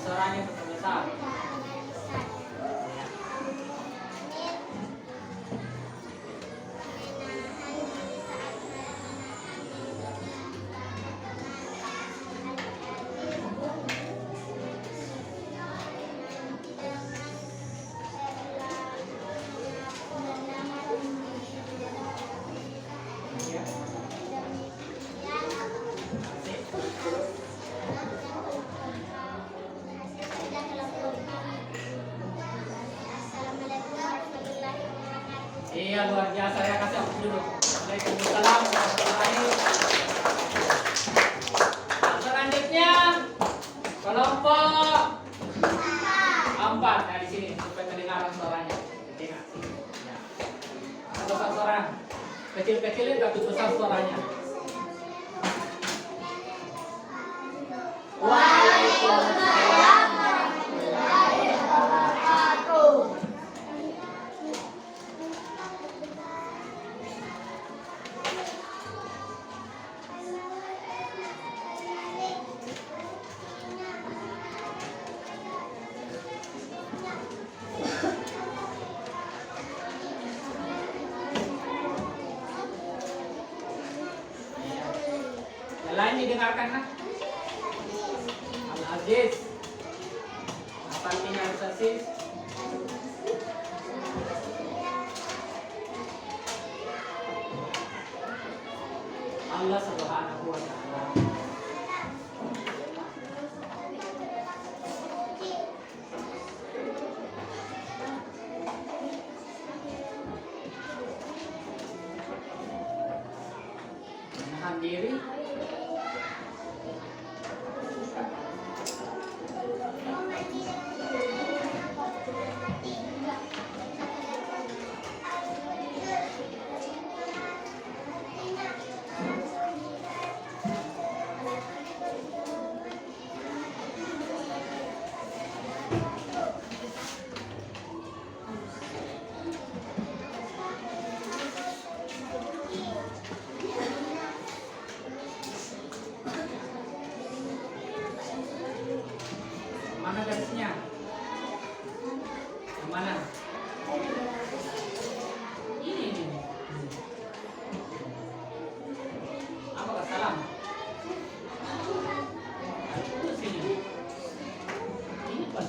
Asalnya besar. Ya. Iya, luar biasa ya, kasih aku dulu. Waalaikumsalam warahmatullahi wabarakatuh. Selanjutnya kelompok 4. Nah, di sini supaya kedengaran suaranya. Dengar. Ya. Besar suara. Kecil-kecilin tapi besar suaranya. Waalaikumsalam warahmatullahi wabarakatuh. Yang lain didengarkan kan? Al-Aziz. Apa artinya Al-Aziz? Allah Subhanahu wa ta'ala. Menahan diri. Mana garisnya? Yang mana? Ini. Apa salam? Itu sini. Ini pas.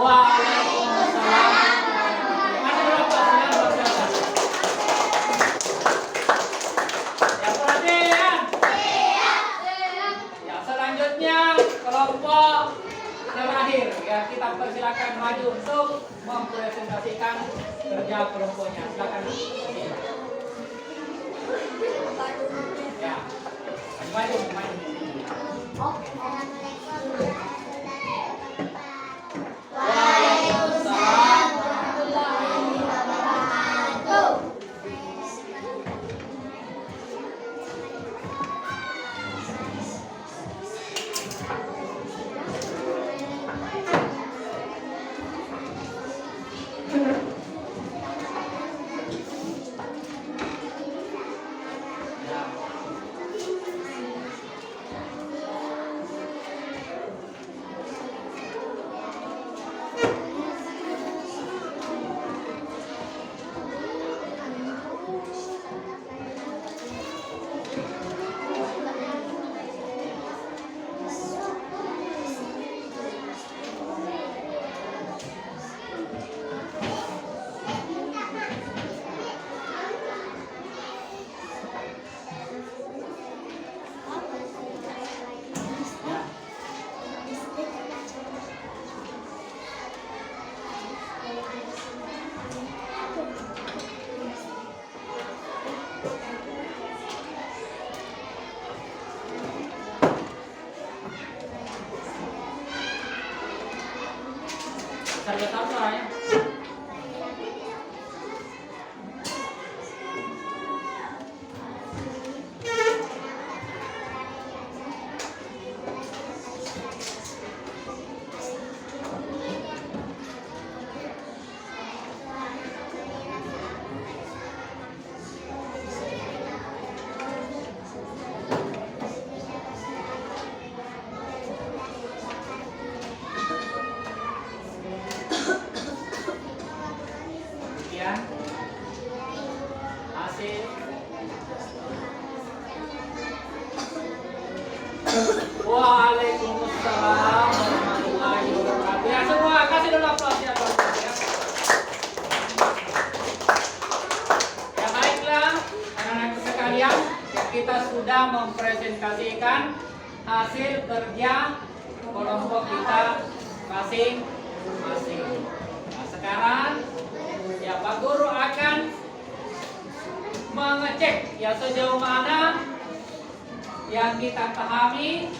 Waalaikumsalam. Kasih dulu aplaus ya, luar biasa. Ya, perhatian. Ya, selanjutnya kelompok terakhir ya, kita persilakan maju untuk mempresentasikan kerja kelompoknya. Silakan. Ya, maju. Waalaikumsalam warahmatullahi wabarakatuh. Saya tahu soalnya. Ya, hasil. Waalaikumsalam warahmatullahi wabarakatuh. Ya semua kasih dulu aplaus ya, ya. Ya baiklah, anak-anak sekalian, ya, kita sudah mempresentasikan hasil kerja kelompok kita masing-masing. Nah, sekarang ya Pak Guru akan mengecek ya sejauh mana yang kita pahami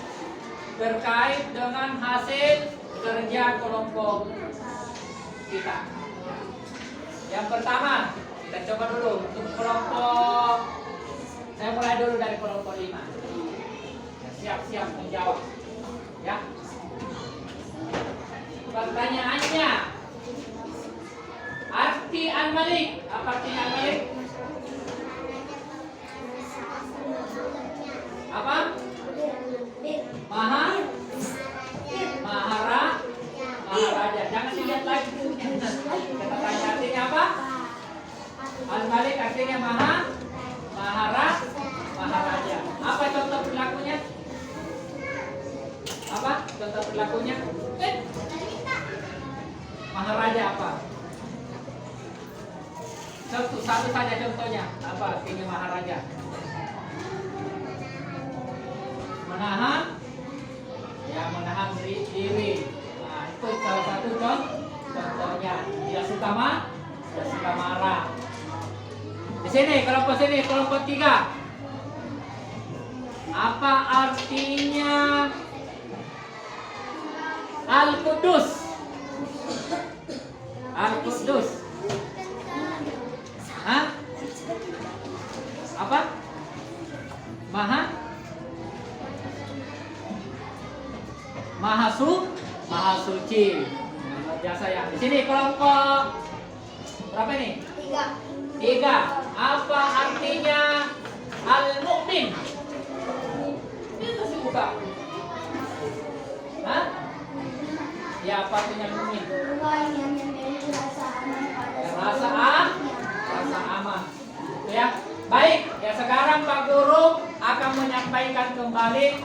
terkait dengan hasil kerja kelompok kita. Yang pertama, kita coba dulu untuk kelompok, saya mulai dulu dari kelompok 5. Ya, siap-siap menjawab. Ya. Pertanyaannya, arti Al-Malik, apa artinya Al-Malik? Apa? Maharaja. Jangan dilihat lagi. Kita tanya artinya apa? Al-Malik artinya maharaja. Apa contoh perilakunya? Apa contoh perilakunya? Maharaja apa? Satu saja contohnya. Apa artinya maharaja? Menahan, ya menahan diri. Nah, itu salah satu contohnya. Tidak suka marah. Di sini kelompok 3. Apa artinya Al-Qudus? Al-Qudus. Hah? Apa? Maha suci. Luar biasa ya. Di sini kelompok berapa ini? 3. Apa artinya Al-Mu'min? Itu sih buka. Hah? Ya, apa artinya Al-Mu'min? Rasa aman. Ya. Baik, ya sekarang Pak Guru akan menyampaikan kembali.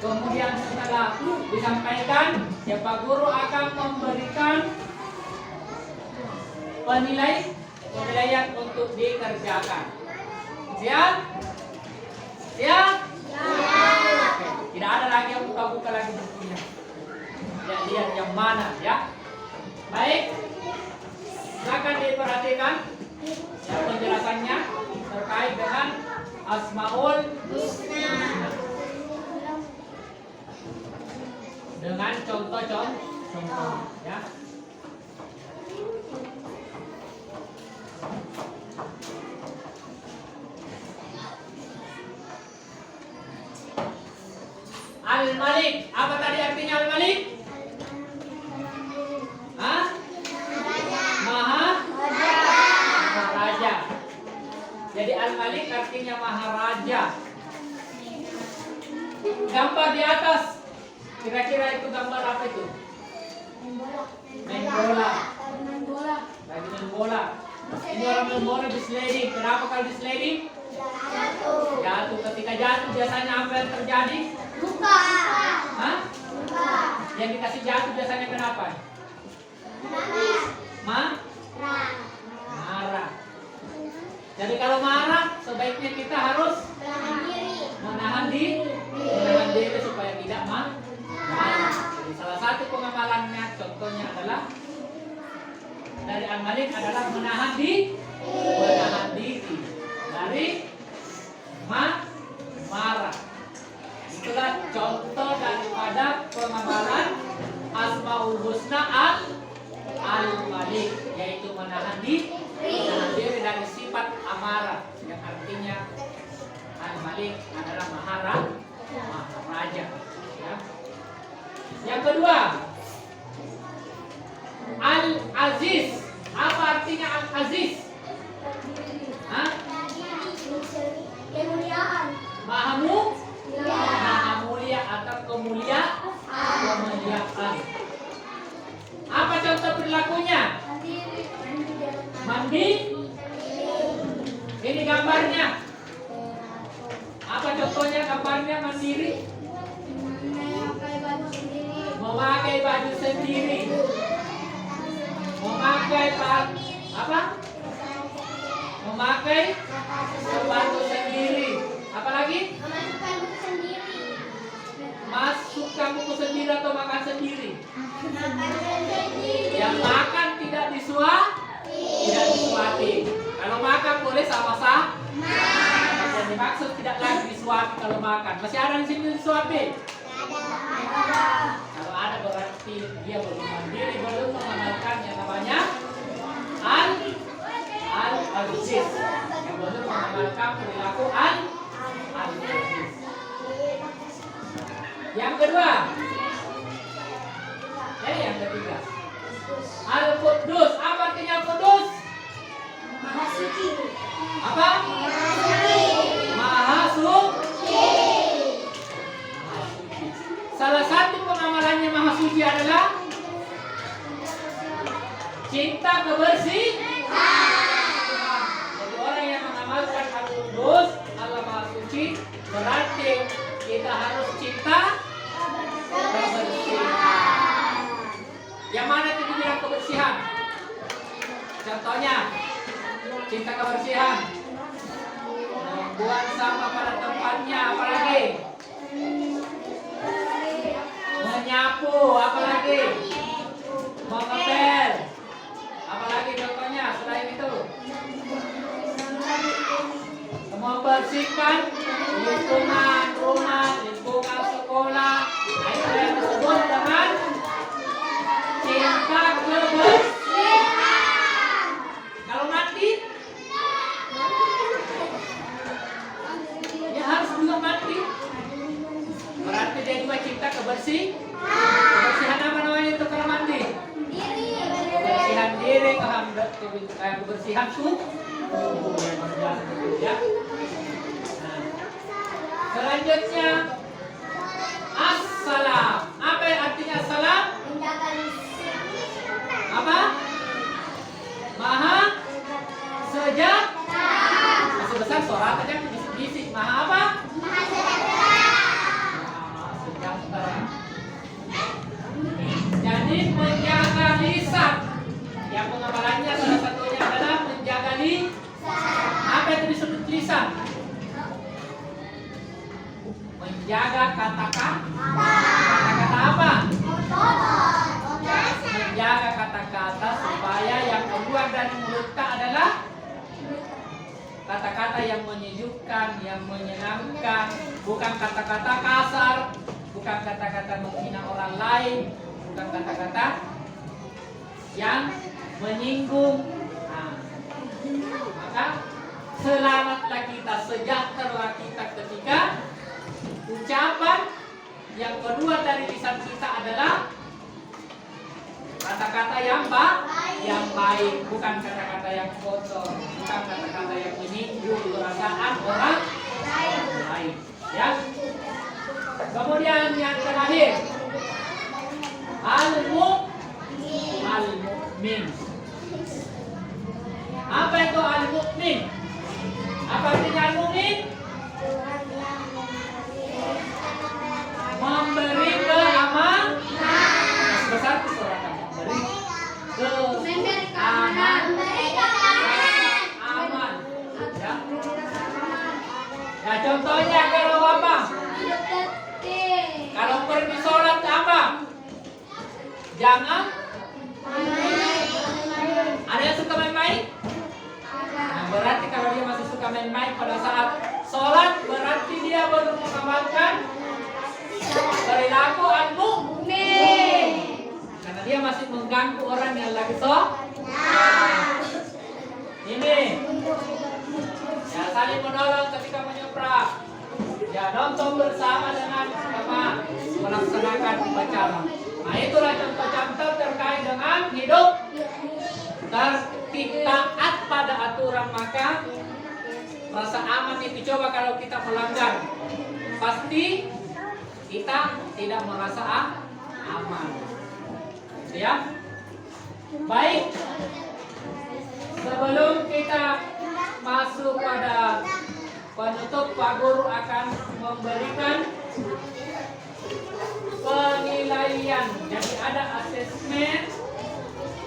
Kemudian setelah disampaikan, ya Pak Guru akan memberikan penilaian untuk dikerjakan. Siap? Siap? Oke. Tidak ada lagi yang buka-buka lagi bukunya. Lihat yang mana ya. Baik. Silakan diperhatikan ya, penjelasannya terkait dengan Asmaul Husna. Dengan contoh-contoh ya. Al-Malik, apa tadi artinya Al-Malik? Hah? Maharaja. Jadi Al-Malik artinya maharaja. Gambar di atas, kira-kira itu gambar apa itu? Main bola. Lagi main bola. Ini orang main bola di sliding. Kenapa kalau di sliding? Jatuh. Ketika jatuh biasanya apa yang terjadi? Luka. Hah? Yang dikasih jatuh biasanya kenapa? Marah. Jadi kalau marah, sebaiknya kita harus menahan diri supaya tidak marah. Jadi salah satu pengamalannya, contohnya adalah dari Al-Malik adalah menahan diri dari marah. Itulah contoh daripada pengamalan Asmaul Husna Al-Malik, yaitu menahan diri dari sifat amarah, yang artinya Al-Malik adalah maharaja ya. Yang kedua, Al-Aziz. Apa artinya Al-Aziz? Hah? Kemuliaan. Maha mulia atau kemuliaan. Apa contoh perilakunya? Mandi. Ini gambarnya. Apa contohnya gambarnya mandiri? Memakai baju sendiri. Memakai sepatu sendiri. Apalagi? Masukkan buku sendiri atau makan sendiri. Yang makan tidak disuapi. Kalau makan boleh sama-sama. Yang dimaksud tidak lagi disuapi kalau makan. Masih ada di sini disuapi? Kalau ada berarti dia belum mandiri, belum mengamalkan yang namanya Al-Aziz, yang belum mengamalkan perilaku Al-Aziz. Yang kedua, yang ketiga, Al-Quddus. Apa artinya Quddus? Maha suci. Apa? Maha suci. Salah satu pengamalannya Maha Suci adalah cinta kebersihan. Jadi orang yang mengamalkan Al-Quddus, Allah Maha Suci, berarti kita harus cinta kebersihan. Yang mana itu dibilang kebersihan? Contohnya, cinta kebersihan, membuang sampah pada tempatnya, apalagi menyapu, apalagi mengepel, apalagi contohnya selain itu membersihkan lingkungan rumah, lingkungan sekolah. Itu yang disebut dengan cinta kebersihan. Kalau mandi, ya harus juga mandi. Berarti dia juga cinta kebersihan apa namanya itu kalau mandi? Kebersihan diri, kebersihan tubuh. Ya. Nah, selanjutnya Assalam. Apa yang artinya assalam? Apa? Maha sejahtera. Masih besar suara aja bisik-bisik. Maha apa? Maha sejahtera. Jadi menjaga lisan, yang pengamalannya salah satu kata-kata supaya yang keluar dari mulutnya adalah kata-kata yang menyejukkan, yang menyenangkan, bukan kata-kata kasar, bukan kata-kata menghina orang lain, bukan kata-kata yang menyinggung. Nah, maka selamatlah kita, sejahtera kita ketika ucapan yang kedua dari lisan kita adalah kata-kata yang baik, bukan kata-kata yang kotor, bukan kata-kata yang menyinggung perasaan orang lain. Ya. Kemudian yang terakhir, al-mu'min. Apa itu al-mu'min? Apa artinya al-mu'min? Memberi keamanan. Besar suara memberi keamanan. Aman. Ya. Nah, contohnya kalau apa? Kalau pergi sholat apa? Jangan. Ada yang suka main-main? Nah, berarti kalau dia masih suka main-main pada saat sholat, berarti dia baru mengamalkan perilaku al-mu'min. Karena dia masih mengganggu orang yang lagi sholat. Ini. Ya, saling menolong ketika menyeprak. Ya, nonton bersama dengan sama melaksanakan upacara. Nah, itulah contoh-contoh terkait dengan hidup tertib, taat pada aturan. Maka rasa aman itu, coba kalau kita melanggar, pasti kita tidak merasa aman. Gitu ya. Baik, sebelum kita masuk pada penutup, Pak Guru akan memberikan penilaian. Jadi ada asesmen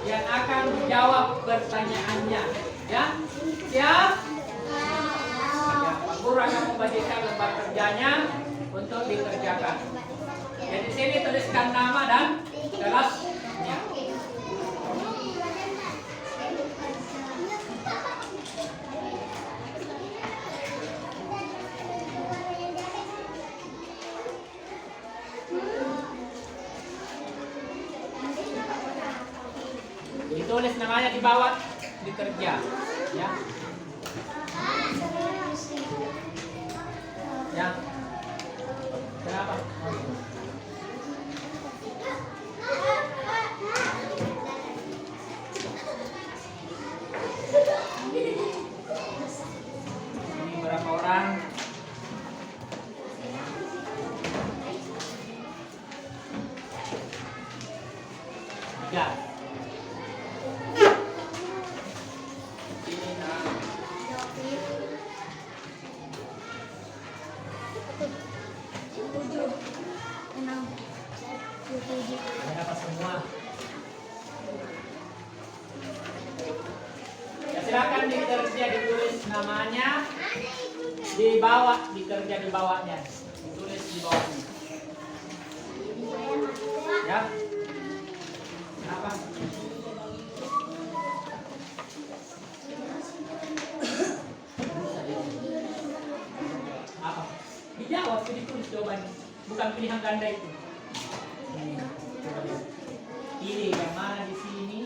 yang akan menjawab pertanyaannya. Ya, siap? Ya, Pak Guru akan membagikan lembar kerjanya untuk dikerjakan. Jadi sini tuliskan nama dan kelasnya. Ditulis namanya di bawah, dikerja, ya. Ya. Kenapa? Ini berapa orang? Tiga. Berapa semua? Ya, silakan dikerja, ditulis namanya di bawah, dikerja di bawahnya, ditulis di bawahnya. Ya. Kenapa? Apa? Dijawab, ditulis jawabannya, bukan pilihan ganda itu. Pilih yang mana di sini.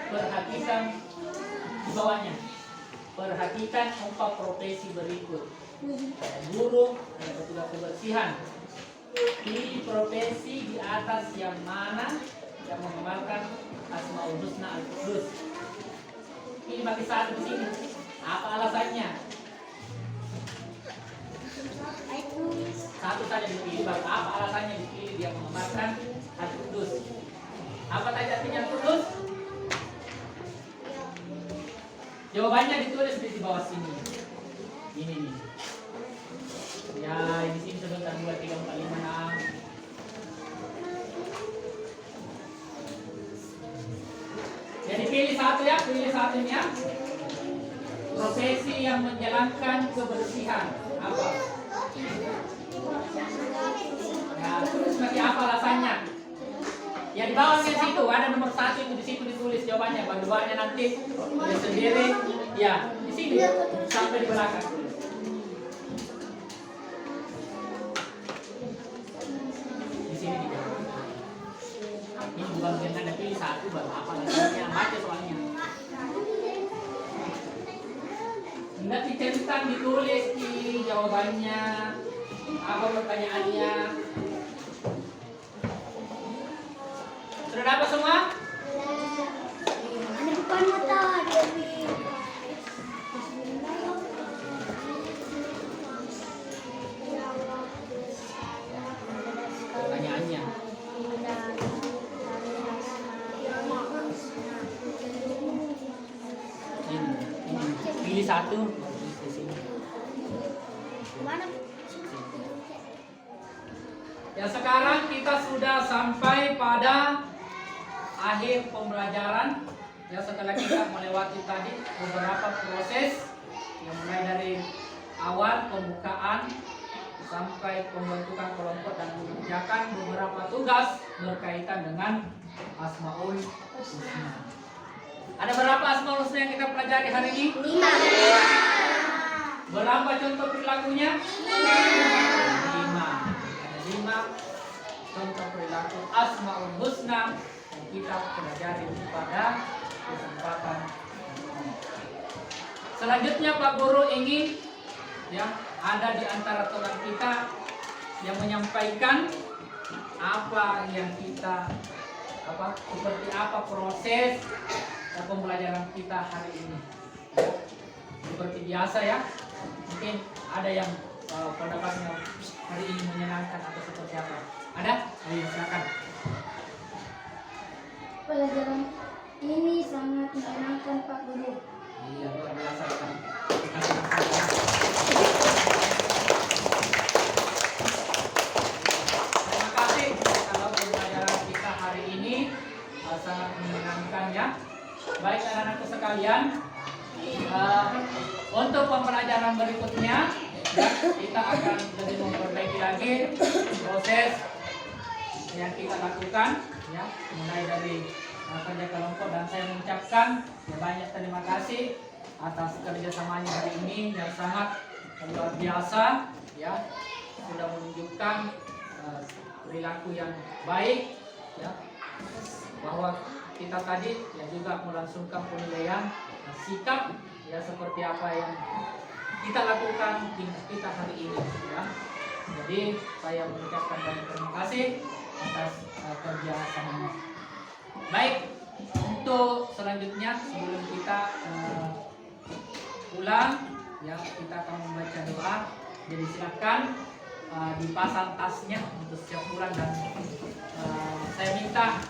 Perhatikan di bawahnya. Perhatikan 4 profesi berikut. Guru, ada petugas kebersihan. Pilih profesi di atas yang mana yang mengamalkan Asmaul Husna Al-Qudus. Ini bagi satu di sini. Apa alasannya? Satu saja dipilih. Apa alasannya dipilih dia mengamalkan Al-Qudus? Apa tadi artinya Al-Qudus? Jawabannya ditulis di bawah sini. Ini nih. Ya, di sini sebentar 2, 3, 4, 5, 6. Jadi pilih satu ya, pilih satunya. Profesi yang menjalankan kebersihan apa? Nah, terus seperti apa alasannya? Ya di bawahnya situ ada nomor 1 itu, di situ ditulis jawabannya. Bagiannya nanti tulis sendiri. Ya, di sini sampai di belakang. Di sini juga. Ini bukan dengan ada pilih 1 baru apa namanya, baca soalnya. Enggak dicetak, ditulis di jawabannya. Apa pertanyaannya? Sudah dapat semua? Ada bukan mata Dewi. Pertanyaannya. Ini. Pilih 1. Di sini. Mana? Ya, sekarang kita sudah sampai pada akhir pembelajaran. Ya, setelah kita melewati tadi beberapa proses yang mulai dari awal pembukaan sampai pembentukan kelompok dan mengerjakan beberapa tugas berkaitan dengan Asmaul Husna. Ada berapa Asmaul Husna yang kita pelajari hari ini? 5. Berapa contoh perilakunya? 5. Ada 5 contoh perilaku Asmaul Husna yang kita pelajari pada kesempatan ini. Selanjutnya Pak Guru ingin ada di antara teman kita yang menyampaikan apa yang kita seperti apa proses pembelajaran kita hari ini. Seperti biasa ya, mungkin ada yang pendapatnya hari ini menyenangkan atau seperti apa. Ada? Ayo silakan. Pelajaran ini sangat menyenangkan Pak Guru. Iya, luar biasa kan. Terima kasih kalau pembelajaran kita hari ini sangat menyenangkan ya. Baik anak-anak sekalian, untuk pembelajaran berikutnya ya, kita akan lebih memperbaiki lagi proses yang kita lakukan ya, mulai dari kerja kelompok, dan saya mengucapkan ya banyak terima kasih atas kerjasamanya hari ini yang sangat luar biasa ya, sudah menunjukkan perilaku yang baik ya, bahwa kita tadi ya juga melangsungkan penilaian sikap ya seperti apa yang kita lakukan di kita hari ini ya. Jadi saya mengucapkan banyak terima kasih atas kerja samanya. Baik, untuk selanjutnya sebelum kita pulang ya, kita akan membaca doa. Jadi silakan dipasang tasnya untuk setiap pulang, dan saya minta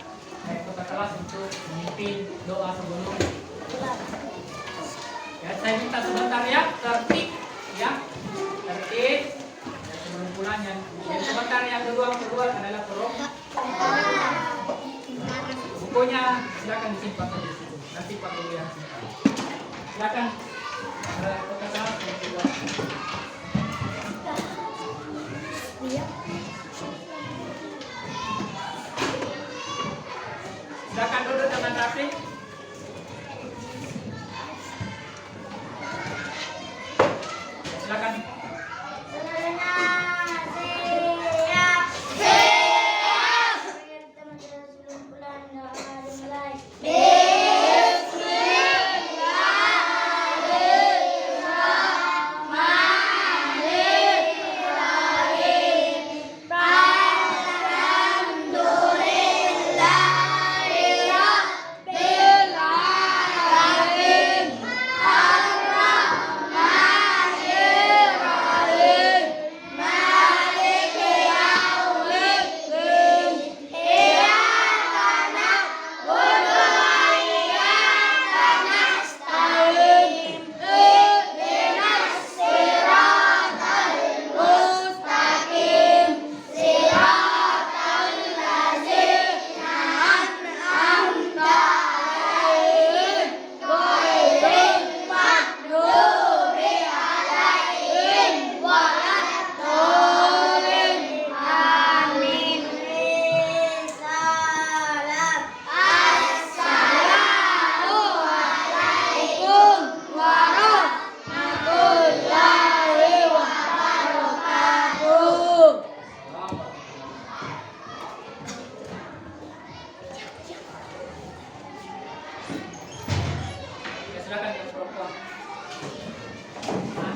ketua kelas untuk memimpin doa sebelum ya. Saya minta sebentar ya, tertib ya, tertib ya, sebelum pulang. Yang sebentar yang kedua adalah bukunya silakan disimpan di situ. Nanti Pak Guru yang simpan. Silakan ketua kelas yang kedua. Silakan duduk dengan rapi. Silakan. Bismillahirrahmanirrahim.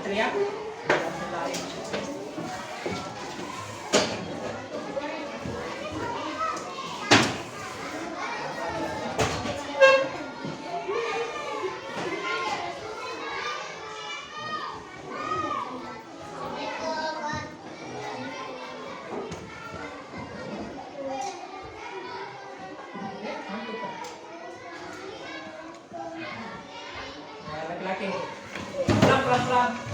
teriak. Lain. Laki-laki. Pelan, pelan, pelan.